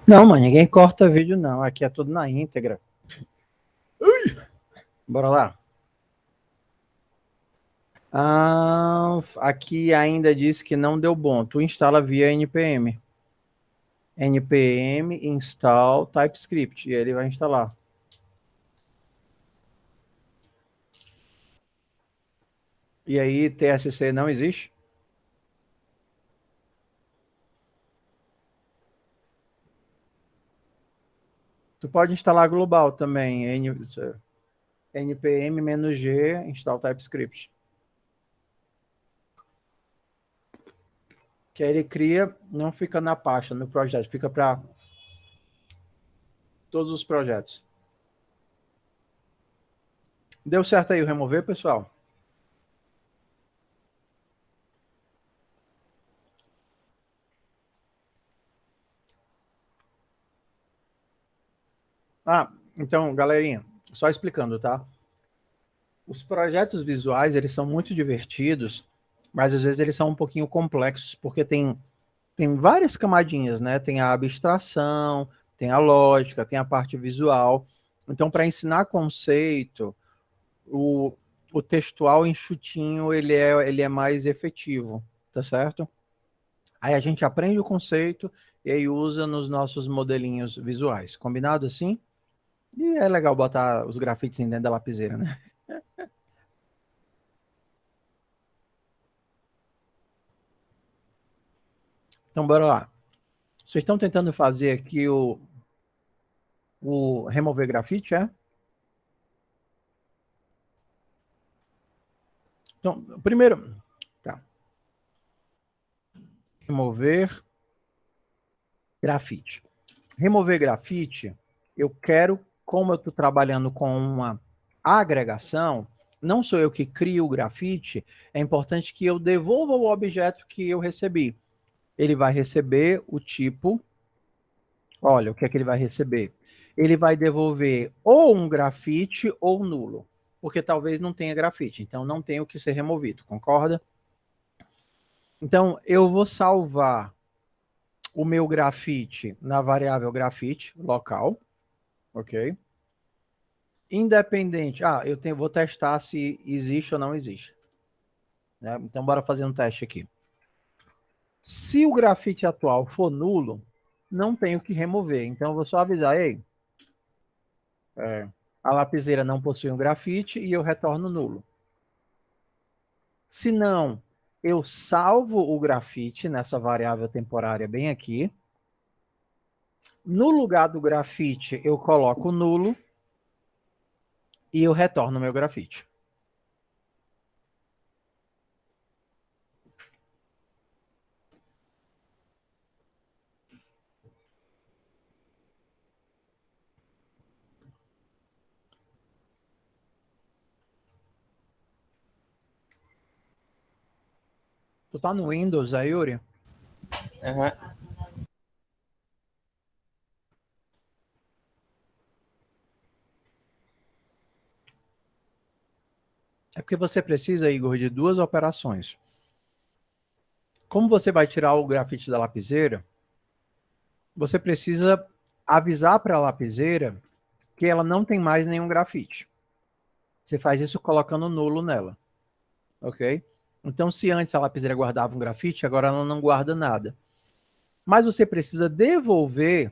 Não, mano, ninguém corta vídeo, não. Aqui é tudo na íntegra. Bora lá. Aqui ainda diz que não deu bom. Tu instala via NPM. NPM install TypeScript. E ele vai instalar. E aí, TSC não existe? Tu pode instalar global também. npm-g install TypeScript. Ok? Que aí ele cria, não fica na pasta, no projeto, fica para todos os projetos. Deu certo aí o remover, pessoal? Ah, então, galerinha, só explicando, tá? Os projetos visuais, eles são muito divertidos, mas às vezes eles são um pouquinho complexos, porque tem várias camadinhas, né? Tem a abstração, tem a lógica, tem a parte visual. Então, para ensinar conceito, o textual enxutinho, ele é mais efetivo, tá certo? Aí a gente aprende o conceito e aí usa nos nossos modelinhos visuais. Combinado assim? E é legal botar os grafites dentro da lapiseira, né? Então, bora lá. Vocês estão tentando fazer aqui o remover grafite, é? Então, primeiro, tá. Remover grafite. Remover grafite, eu quero, como eu estou trabalhando com uma agregação, não sou eu que crio o grafite, é importante que eu devolva o objeto que eu recebi. Ele vai receber o tipo, olha, o que é que ele vai receber? Ele vai devolver ou um grafite ou nulo, porque talvez não tenha grafite, então não tem o que ser removido, concorda? Então, eu vou salvar o meu grafite na variável grafite local, ok? Independente, vou testar se existe ou não existe. Né? Então, bora fazer um teste aqui. Se o grafite atual for nulo, não tenho que remover. Então, eu vou só avisar, ei, a lapiseira não possui um grafite e eu retorno nulo. Se não, eu salvo o grafite nessa variável temporária bem aqui. No lugar do grafite, eu coloco nulo e eu retorno meu grafite. Tu tá no Windows aí, Yuri? Uhum. É porque você precisa, Igor, de duas operações. Como você vai tirar o grafite da lapiseira, você precisa avisar para a lapiseira que ela não tem mais nenhum grafite. Você faz isso colocando nulo nela, ok? Então, se antes a lapiseira guardava um grafite, agora ela não guarda nada. Mas você precisa devolver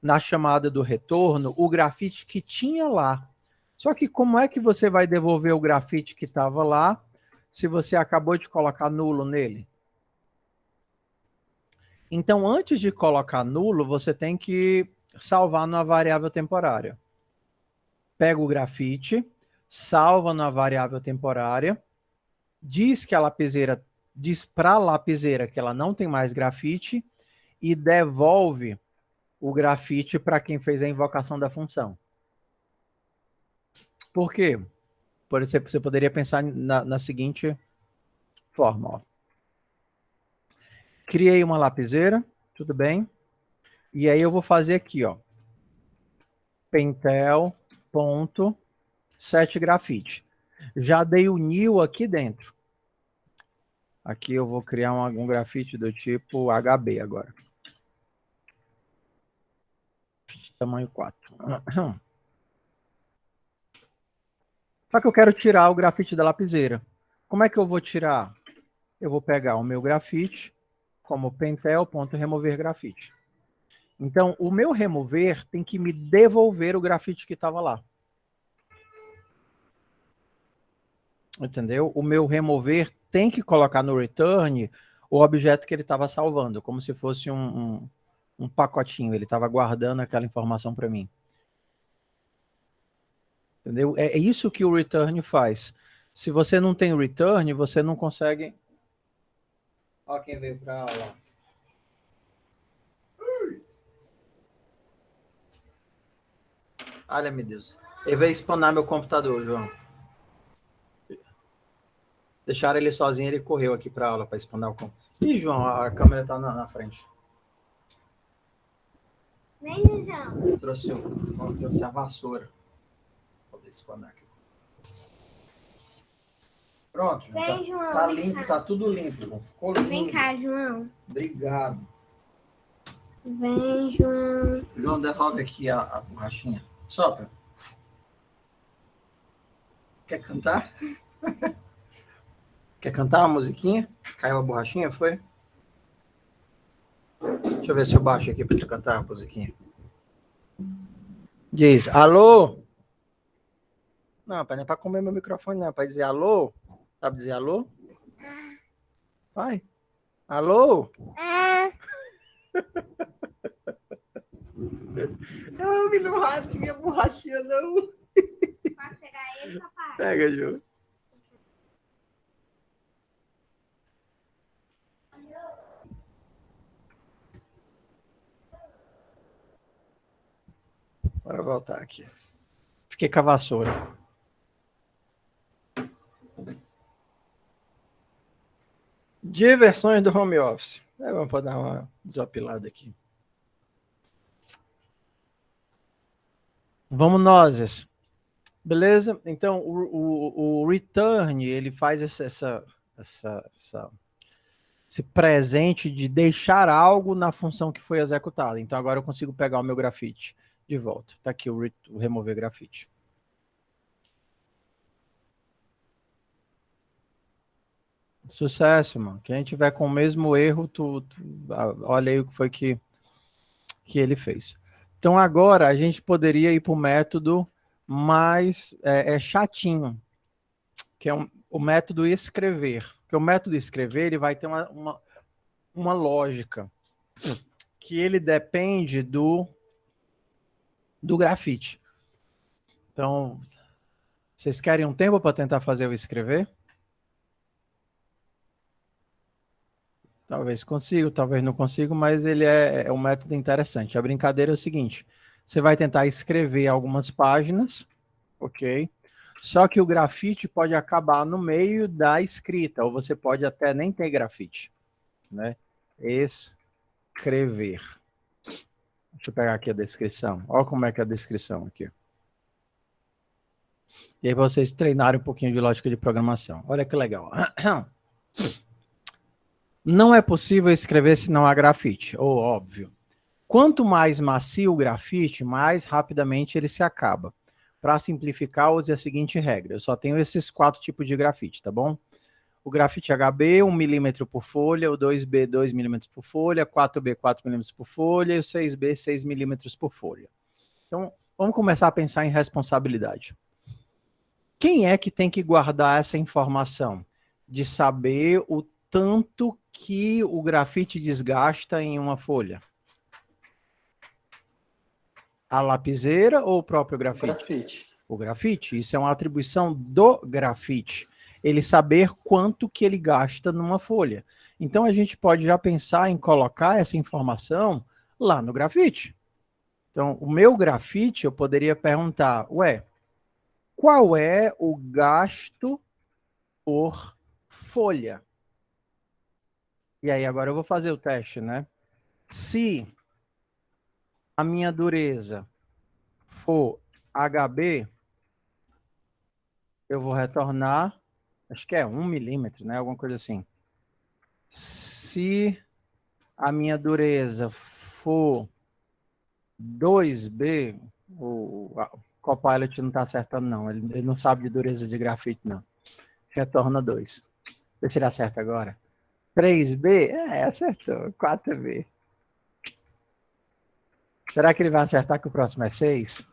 na chamada do retorno o grafite que tinha lá. Só que como é que você vai devolver o grafite que estava lá se você acabou de colocar nulo nele? Então, antes de colocar nulo, você tem que salvar numa variável temporária. Pega o grafite, salva na variável temporária, diz para a lapiseira que ela não tem mais grafite e devolve o grafite para quem fez a invocação da função. Por quê? Por exemplo, você poderia pensar na seguinte forma. Ó. Criei uma lapiseira, tudo bem? E aí eu vou fazer aqui, ó. Pentel.setGrafite. Já dei o new aqui dentro. Aqui eu vou criar um grafite do tipo HB agora. Tamanho 4. Só que eu quero tirar o grafite da lapiseira. Como é que eu vou tirar? Eu vou pegar o meu grafite como pentel.remover grafite. Então, o meu remover tem que me devolver o grafite que estava lá. Entendeu? O meu remover tem que colocar no return o objeto que ele estava salvando, como se fosse um pacotinho. Ele estava guardando aquela informação para mim. Entendeu? É isso que o return faz. Se você não tem return, você não consegue... Olha quem veio para aula. Olha, meu Deus. Ele veio spawnar meu computador, João. Deixaram ele sozinho, ele correu aqui para aula para spawnar o computador. Ih, João, a câmera tá na frente. Vem, João. Eu trouxe a vassoura. Vou poder spawnar aqui. Pronto, João. Vem, João. Tá Vem limpo, cá. tá tudo limpo, João. Ficou lindo. Vem cá, João. Obrigado. Vem, João. João, devolve aqui a borrachinha. Sopra. Quer cantar? Quer cantar uma musiquinha? Caiu a borrachinha, foi? Deixa eu ver se eu baixo aqui para tu cantar uma musiquinha. Diz, alô? Não, rapaz, não é para comer meu microfone, não. É para dizer alô. Sabe dizer alô? Vai. Alô? Não, me não rasgue minha borrachinha, não. Posso pegar ele, papai? Pega, Ju. Bora voltar aqui. Fiquei com a vassoura. Diversões do home office. Vamos dar uma desopilada aqui. Vamos nós. Beleza? Então, o return, ele faz esse presente de deixar algo na função que foi executada. Então, agora eu consigo pegar o meu grafite de volta. Está aqui o remover grafite. Sucesso, mano. Quem tiver com o mesmo erro, olha aí o que foi que ele fez. Então, agora a gente poderia ir para o método mais chatinho, que é o método escrever. Porque o método escrever ele vai ter uma lógica, que ele depende do grafite. Então, vocês querem um tempo para tentar fazer o escrever? Talvez consiga, talvez não consiga, mas ele é um método interessante. A brincadeira é o seguinte, você vai tentar escrever algumas páginas, ok? Só que o grafite pode acabar no meio da escrita, ou você pode até nem ter grafite, né? Escrever. Deixa eu pegar aqui a descrição. Olha como é que é a descrição aqui. E aí vocês treinarem um pouquinho de lógica de programação. Olha que legal. Não é possível escrever se não há grafite, ou óbvio. Quanto mais macio o grafite, mais rapidamente ele se acaba. Para simplificar, use a seguinte regra. Eu só tenho esses 4 tipos de grafite, tá bom? O grafite HB, 1 milímetro por folha, o 2B, 2 milímetros por folha, 4B, 4 milímetros por folha, e o 6B, 6 milímetros por folha. Então, vamos começar a pensar em responsabilidade. Quem é que tem que guardar essa informação? De saber o tanto que o grafite desgasta em uma folha? A lapiseira ou o próprio grafite? O grafite. O grafite. Isso é uma atribuição do grafite. Ele saber quanto que ele gasta numa folha. Então, a gente pode já pensar em colocar essa informação lá no grafite. Então, o meu grafite, eu poderia perguntar, qual é o gasto por folha? E aí, agora eu vou fazer o teste, né? Se a minha dureza for HB, eu vou retornar, acho que é 1 milímetro, né? Alguma coisa assim. Se a minha dureza for 2B, o Copilot não está acertando, não. Ele não sabe de dureza de grafite, não. Retorna 2. Vê se ele acerta agora. 3B? Acertou. 4B. Será que ele vai acertar que o próximo é 6?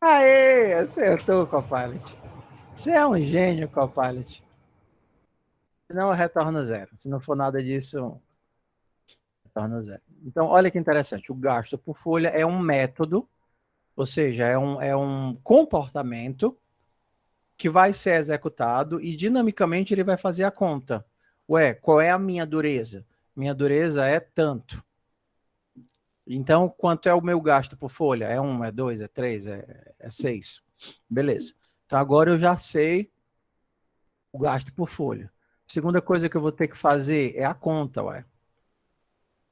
Aê, acertou, Copilot. Você é um gênio, Copilot. Senão, retorna 0. Se não for nada disso, retorna 0. Então, olha que interessante. O gasto por folha é um método, ou seja, é um comportamento que vai ser executado e dinamicamente ele vai fazer a conta. Ué, qual é a minha dureza? Minha dureza é tanto. Então, quanto é o meu gasto por folha? É 1, é 2, é 3, é 6. Beleza. Então, agora eu já sei o gasto por folha. Segunda coisa que eu vou ter que fazer é a conta, ué.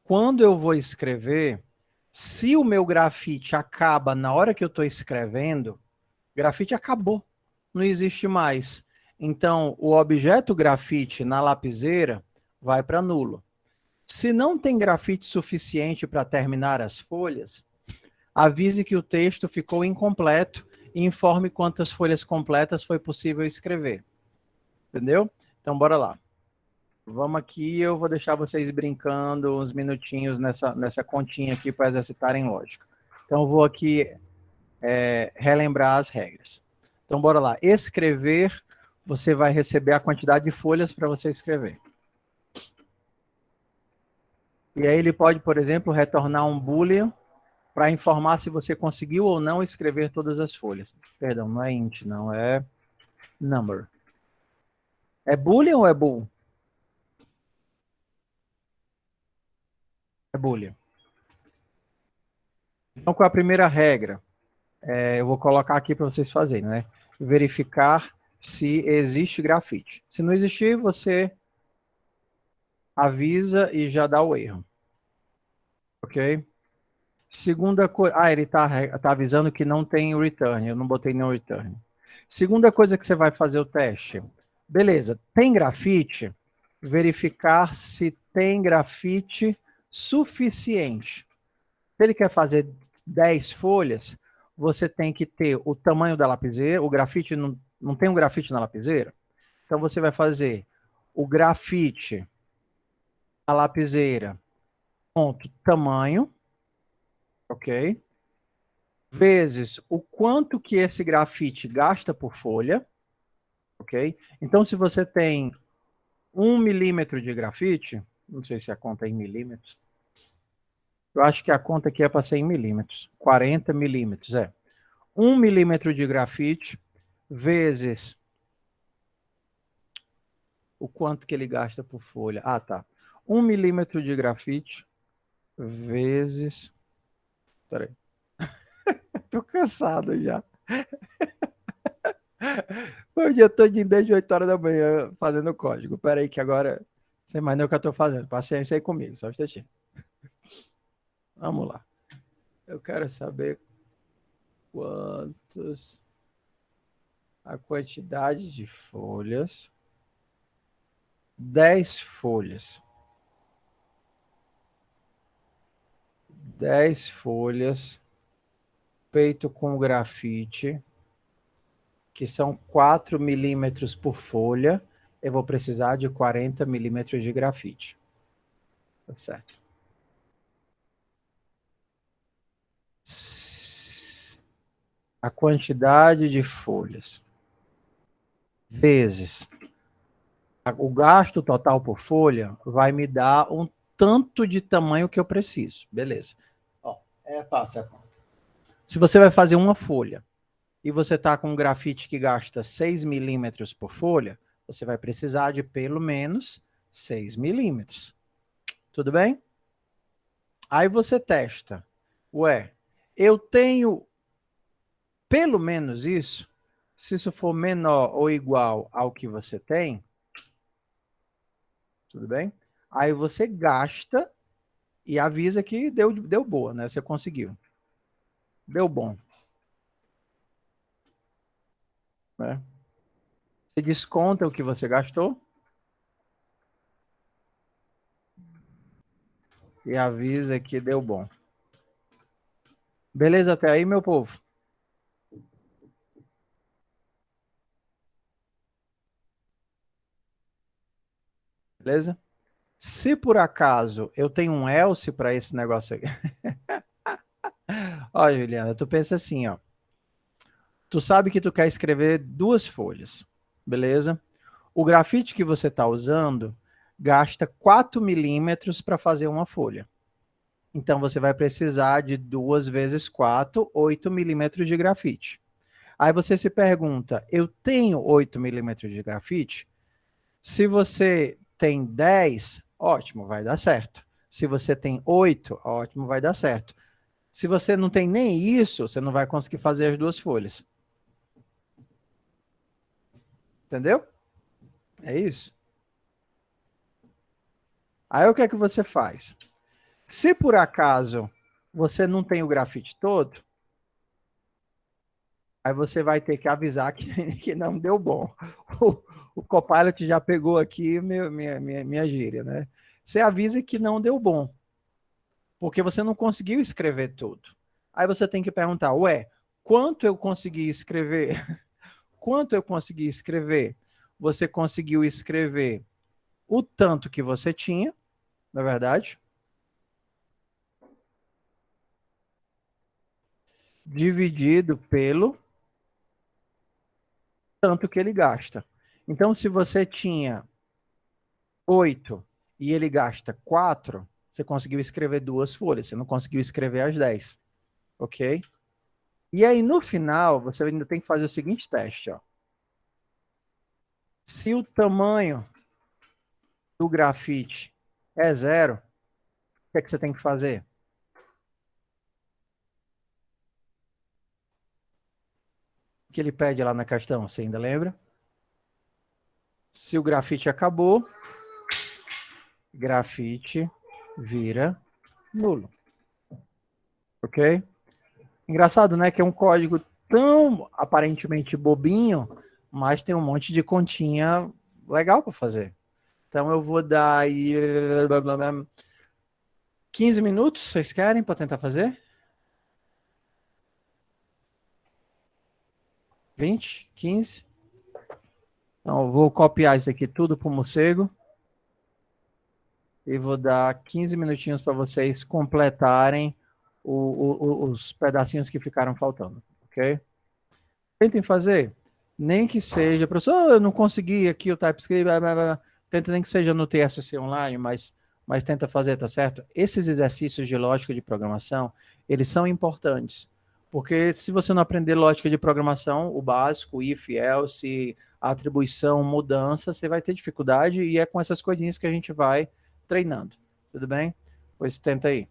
Quando eu vou escrever, se o meu grafite acaba na hora que eu estou escrevendo, grafite acabou, não existe mais. Então, o objeto grafite na lapiseira vai para nulo. Se não tem grafite suficiente para terminar as folhas, avise que o texto ficou incompleto e informe quantas folhas completas foi possível escrever. Entendeu? Então, bora lá. Vamos aqui, eu vou deixar vocês brincando uns minutinhos nessa continha aqui para exercitarem lógica. Então, eu vou aqui relembrar as regras. Então, bora lá. Escrever, você vai receber a quantidade de folhas para você escrever. E aí ele pode, por exemplo, retornar um boolean para informar se você conseguiu ou não escrever todas as folhas. Perdão, não é int, não, é number. É boolean ou é bool? É boolean. Então, qual é a primeira regra? Eu vou colocar aqui para vocês fazerem, né? Verificar se existe grafite. Se não existir, você avisa e já dá o erro. Ok? Segunda coisa... ele está avisando que não tem return. Eu não botei nenhum return. Segunda coisa que você vai fazer o teste. Beleza, tem grafite? Verificar se tem grafite suficiente. Se ele quer fazer 10 folhas, você tem que ter o tamanho da lapiseira. O grafite não tem um grafite na lapiseira? Então você vai fazer o grafite na lapiseira, ponto, tamanho, ok? Vezes o quanto que esse grafite gasta por folha, ok? Então se você tem 1 milímetro de grafite, não sei se a conta é em milímetros, eu acho que a conta aqui é para ser em milímetros, 40 milímetros, 1 milímetro de grafite vezes o quanto que ele gasta por folha. Ah, tá. 1 milímetro de grafite vezes... Peraí. Tô cansado já. Foi o dia todinho desde 8 horas da manhã fazendo código. Peraí que agora você mais não o que eu tô fazendo. Paciência aí comigo, só um instantinho. Vamos lá. Eu quero saber quantos... A quantidade de folhas... 10 folhas. 10 folhas feito com grafite, que são 4 milímetros por folha. Eu vou precisar de 40 milímetros de grafite. Tá certo. A quantidade de folhas vezes o gasto total por folha vai me dar um tanto de tamanho que eu preciso. Beleza. Ó, é fácil a conta. Se você vai fazer uma folha e você está com um grafite que gasta 6 milímetros por folha, você vai precisar de pelo menos 6 milímetros. Tudo bem? Aí você testa. Ué, eu tenho pelo menos isso? Se isso for menor ou igual ao que você tem, tudo bem? Aí você gasta e avisa que deu boa, né? Você conseguiu. Deu bom. Né? Você desconta o que você gastou. E avisa que deu bom. Beleza até aí, meu povo? Beleza? Se por acaso eu tenho um else para esse negócio aqui. Ó, Juliana, tu pensa assim, ó. Tu sabe que tu quer escrever 2 folhas, beleza? O grafite que você está usando gasta 4 milímetros para fazer uma folha. Então você vai precisar de 2 vezes 4, 8 milímetros de grafite. Aí você se pergunta, eu tenho 8 milímetros de grafite? Se você tem 10, ótimo, vai dar certo. Se você tem 8, ótimo, vai dar certo. Se você não tem nem isso, você não vai conseguir fazer as duas folhas. Entendeu? É isso. Aí o que é que você faz? Se por acaso você não tem o grafite todo, aí você vai ter que avisar que não deu bom. O Copilot já pegou aqui minha gíria, né? Você avisa que não deu bom, porque você não conseguiu escrever tudo. Aí você tem que perguntar, ué, quanto eu consegui escrever? Quanto eu consegui escrever? Você conseguiu escrever o tanto que você tinha, na verdade, dividido pelo tanto que ele gasta. Então, se você tinha 8 e ele gasta 4, você conseguiu escrever 2 folhas, você não conseguiu escrever as 10, ok? E aí, no final, você ainda tem que fazer o seguinte teste, ó. Se o tamanho do grafite é 0, o que é que você tem que fazer? O que ele pede lá na questão, você ainda lembra? Se o grafite acabou, grafite vira nulo, ok? Engraçado, né? Que é um código tão aparentemente bobinho, mas tem um monte de continha legal para fazer. Então eu vou dar aí 15 minutos, vocês querem para tentar fazer? 20? 15? Então eu vou copiar isso aqui tudo para o morcego e vou dar 15 minutinhos para vocês completarem os pedacinhos que ficaram faltando, ok? Tentem fazer, nem que seja, professor, eu não consegui aqui o TypeScript, blá, blá, blá. Tenta nem que seja no TSC online, mas tenta fazer, tá certo? Esses exercícios de lógica de programação, eles são importantes, porque se você não aprender lógica de programação, o básico, if, else, atribuição, mudança, você vai ter dificuldade e é com essas coisinhas que a gente vai treinando, tudo bem? Pois tenta aí.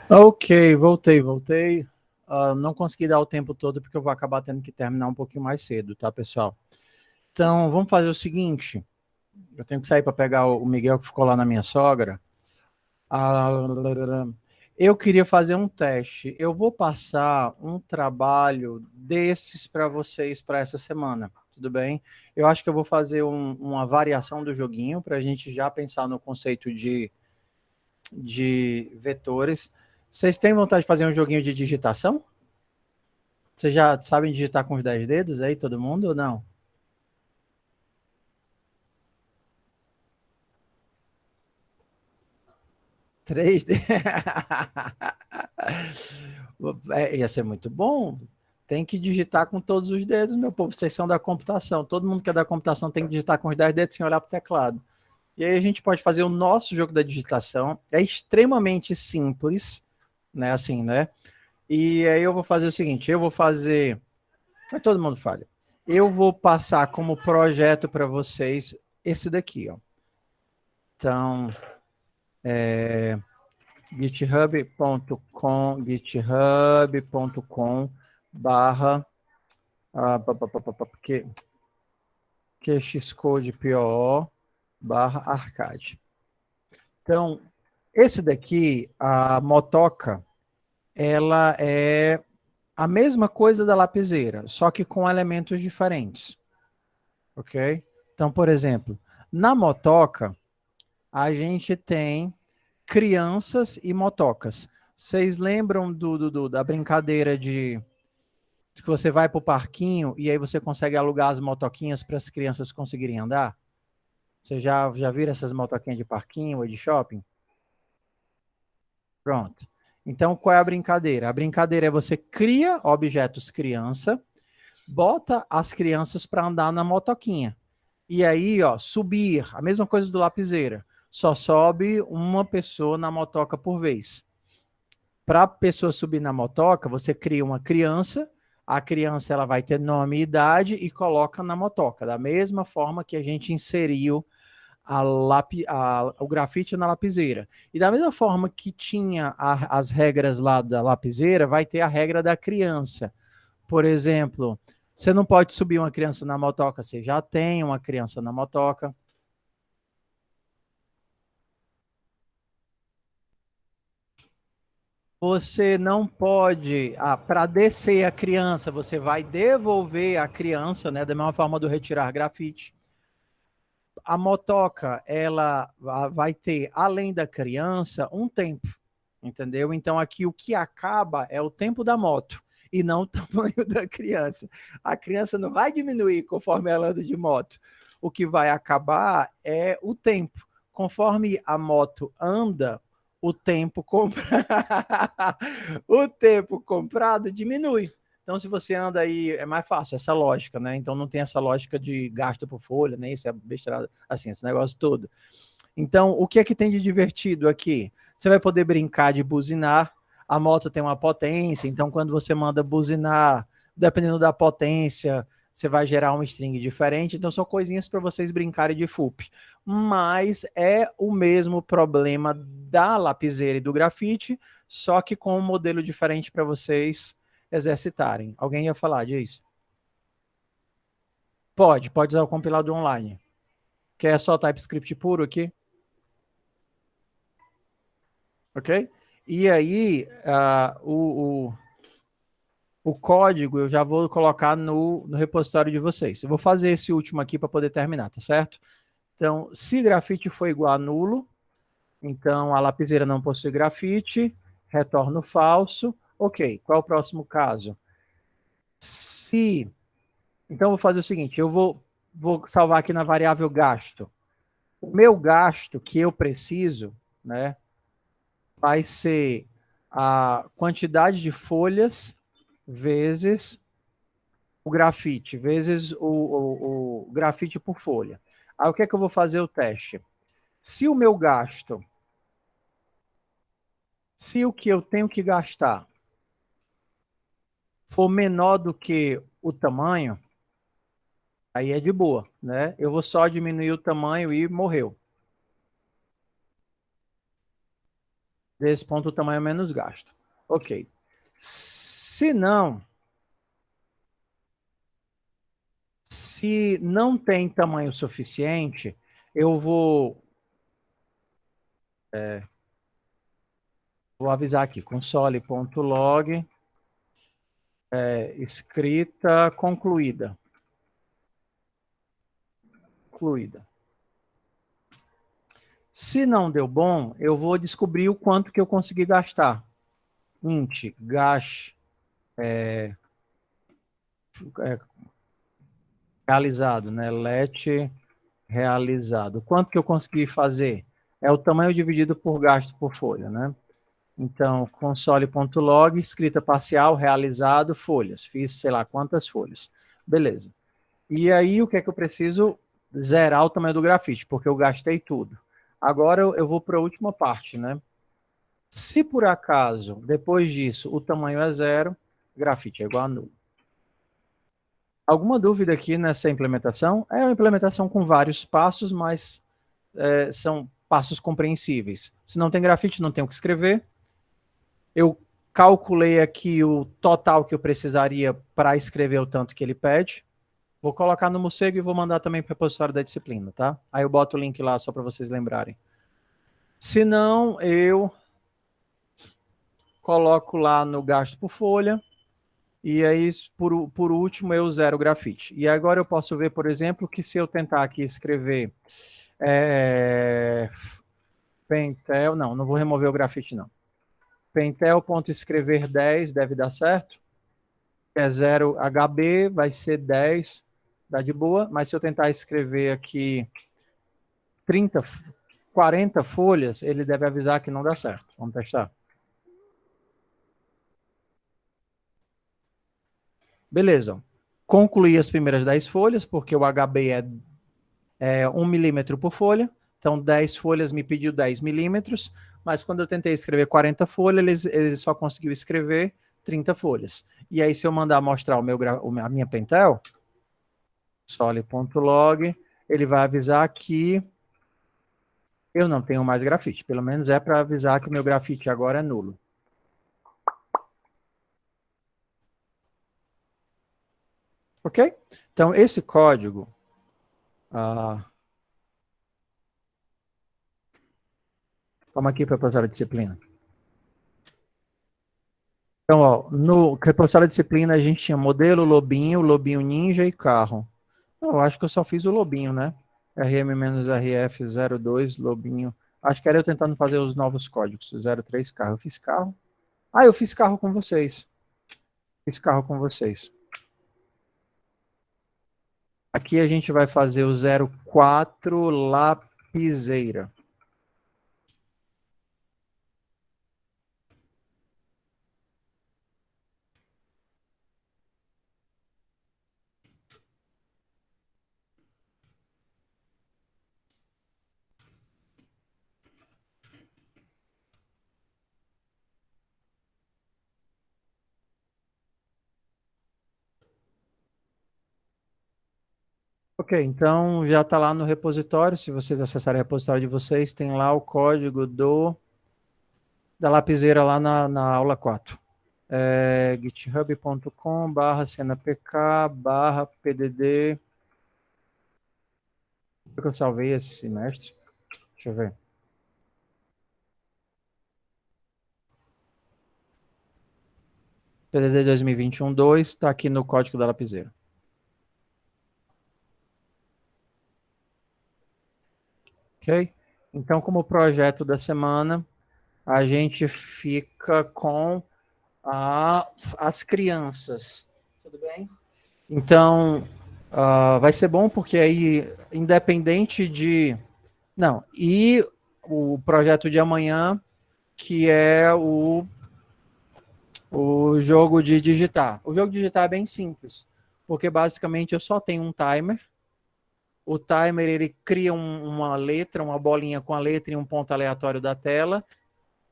Ok, voltei. Não consegui dar o tempo todo porque eu vou acabar tendo que terminar um pouquinho mais cedo, tá, pessoal? Então, vamos fazer o seguinte. Eu tenho que sair para pegar o Miguel que ficou lá na minha sogra. Ah, eu queria fazer um teste. Eu vou passar um trabalho desses para vocês para essa semana. Tudo bem? Eu acho que eu vou fazer uma variação do joguinho para a gente já pensar no conceito de vetores. Vocês têm vontade de fazer um joguinho de digitação? Vocês já sabem digitar com os 10 dedos aí, todo mundo, ou não? Três dedos. Ia ser muito bom. Tem que digitar com todos os dedos, meu povo. Vocês são da computação. Todo mundo que é da computação tem que digitar com os 10 dedos sem olhar para o teclado. E aí a gente pode fazer o nosso jogo da digitação. É extremamente simples, né? Assim, né? E aí eu vou fazer o seguinte, eu vou fazer... Mas todo mundo falha. Eu vou passar como projeto para vocês esse daqui, ó. Então, github.com barra qxcode.po barra arcade. Então, esse daqui, a motoca, ela é a mesma coisa da lapiseira, só que com elementos diferentes. Ok? Então, por exemplo, na motoca, a gente tem crianças e motocas. Vocês lembram da brincadeira de que você vai para o parquinho e aí você consegue alugar as motoquinhas para as crianças conseguirem andar? Você já viram essas motoquinhas de parquinho ou de shopping? Pronto. Então, qual é a brincadeira? A brincadeira é você cria objetos criança, bota as crianças para andar na motoquinha. E aí, ó, subir, a mesma coisa do lapiseira. Só sobe uma pessoa na motoca por vez. Para a pessoa subir na motoca, você cria uma criança, a criança ela vai ter nome e idade e coloca na motoca, da mesma forma que a gente inseriu o grafite na lapiseira. E da mesma forma que tinha as regras lá da lapiseira, vai ter a regra da criança. Por exemplo, você não pode subir uma criança na motoca, você já tem uma criança na motoca. Você não pode, para descer a criança, você vai devolver a criança, né, da mesma forma do retirar grafite. A motoca, ela vai ter, além da criança, um tempo, entendeu? Então aqui o que acaba é o tempo da moto e não o tamanho da criança. A criança não vai diminuir conforme ela anda de moto. O que vai acabar é o tempo. Conforme a moto anda, o tempo o tempo comprado diminui. Então, se você anda aí, é mais fácil essa lógica, né? Então, não tem essa lógica de gasto por folha, nem isso é besteira, assim, esse negócio todo. Então, o que é que tem de divertido aqui? Você vai poder brincar de buzinar. A moto tem uma potência, então quando você manda buzinar, dependendo da potência, você vai gerar um string diferente. Então, são coisinhas para vocês brincarem de FUP. Mas é o mesmo problema da lapiseira e do grafite, só que com um modelo diferente para vocês exercitarem. Alguém ia falar disso? Pode usar o compilador online. Quer só TypeScript puro aqui? Ok? E aí, o código eu já vou colocar no repositório de vocês. Eu vou fazer esse último aqui para poder terminar, tá certo? Então, se grafite for igual a nulo, então a lapiseira não possui grafite, retorno falso. Ok, qual é o próximo caso? Então, eu vou fazer o seguinte, eu vou salvar aqui na variável gasto. O meu gasto que eu preciso, né, vai ser a quantidade de folhas vezes o grafite, vezes o grafite por folha. Aí o que é que eu vou fazer o teste? Se o meu gasto, se o que eu tenho que gastar for menor do que o tamanho, aí é de boa, né? Eu vou só diminuir o tamanho e morreu. Desse ponto, o tamanho menos gasto. Ok. Se não tem tamanho suficiente, eu vou avisar aqui, console.log, escrita concluída. Se não deu bom, eu vou descobrir o quanto que eu consegui gastar. Int gas realizado, né? Let realizado. Quanto que eu consegui fazer? É o tamanho dividido por gasto por folha, né? Então, console.log, escrita parcial, realizado, folhas. Fiz, sei lá, quantas folhas. Beleza. E aí, o que é que eu preciso? Zerar o tamanho do grafite, porque eu gastei tudo. Agora, eu vou para a última parte, né? Se por acaso, depois disso, o tamanho é 0, grafite é igual a nulo. Alguma dúvida aqui nessa implementação? É uma implementação com vários passos, mas são passos compreensíveis. Se não tem grafite, não tem o que escrever. Eu calculei aqui o total que eu precisaria para escrever o tanto que ele pede. Vou colocar no morcego e vou mandar também para o repositório da disciplina, tá? Aí eu boto o link lá só para vocês lembrarem. Se não, eu coloco lá no gasto por folha. E aí, por último, eu zero o grafite. E agora eu posso ver, por exemplo, que se eu tentar aqui escrever Pentel, não vou remover o grafite, não. Pentel.escrever 10 deve dar certo. É 0 HB, vai ser 10, dá de boa. Mas se eu tentar escrever aqui 30, 40 folhas, ele deve avisar que não dá certo. Vamos testar. Beleza. Concluí as primeiras 10 folhas, porque o HB é 1 milímetro por folha. Então, 10 folhas me pediu 10 milímetros, mas quando eu tentei escrever 40 folhas, ele só conseguiu escrever 30 folhas. E aí, se eu mandar mostrar a minha Pentel, sole.log, ele vai avisar que eu não tenho mais grafite. Pelo menos é para avisar que o meu grafite agora é nulo. Ok? Então, esse código... Vamos aqui para a professora de disciplina. Então, ó, no repositório de disciplina a gente tinha modelo, lobinho, lobinho ninja e carro. Eu acho que eu só fiz o lobinho, né? RM-RF02, lobinho. Acho que era eu tentando fazer os novos códigos. 03 carro. Eu fiz carro. Ah, eu fiz carro com vocês. Fiz carro com vocês. Aqui a gente vai fazer o 04 lapiseira. Ok, então já está lá no repositório. Se vocês acessarem o repositório de vocês, tem lá o código da lapiseira lá na aula 4. github.com/cenapk/pdd. O que eu salvei esse semestre? Deixa eu ver. PDD 2021-2 está aqui no código da lapiseira. Ok? Então, como projeto da semana, a gente fica com as crianças. Tudo bem? Então, vai ser bom porque aí, independente de... Não, e o projeto de amanhã, que é o jogo de digitar. O jogo de digitar é bem simples, porque basicamente eu só tenho um timer. O timer, ele cria uma letra, uma bolinha com a letra em um ponto aleatório da tela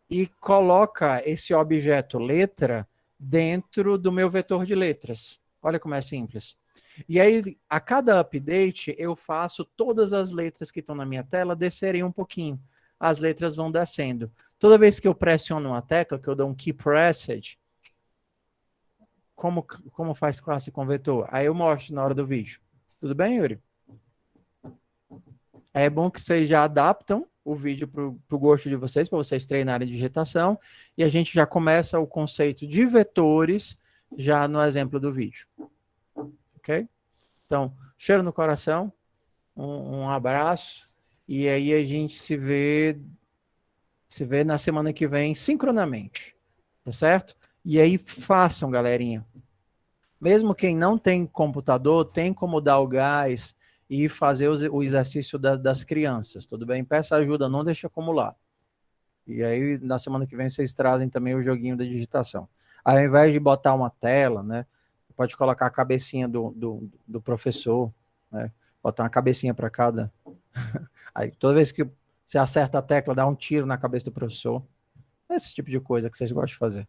e coloca esse objeto letra dentro do meu vetor de letras. Olha como é simples. E aí, a cada update, eu faço todas as letras que estão na minha tela descerem um pouquinho. as letras vão descendo. Toda vez que eu pressiono uma tecla, que eu dou um key pressed, como faz classe com vetor? Aí eu mostro na hora do vídeo. Tudo bem, Yuri? É bom que vocês já adaptam o vídeo para o gosto de vocês, para vocês treinarem digitação, e a gente já começa o conceito de vetores já no exemplo do vídeo. Ok? Então, cheiro no coração, um abraço, e aí a gente se vê na semana que vem sincronamente, tá certo? E aí façam, galerinha. Mesmo quem não tem computador, tem como dar o gás e fazer o exercício das crianças, tudo bem? Peça ajuda, não deixe acumular. E aí, na semana que vem, vocês trazem também o joguinho da digitação. Aí, ao invés de botar uma tela, né, pode colocar a cabecinha do professor, né, botar uma cabecinha para cada. Aí, toda vez que você acerta a tecla, dá um tiro na cabeça do professor. Esse tipo de coisa que vocês gostam de fazer.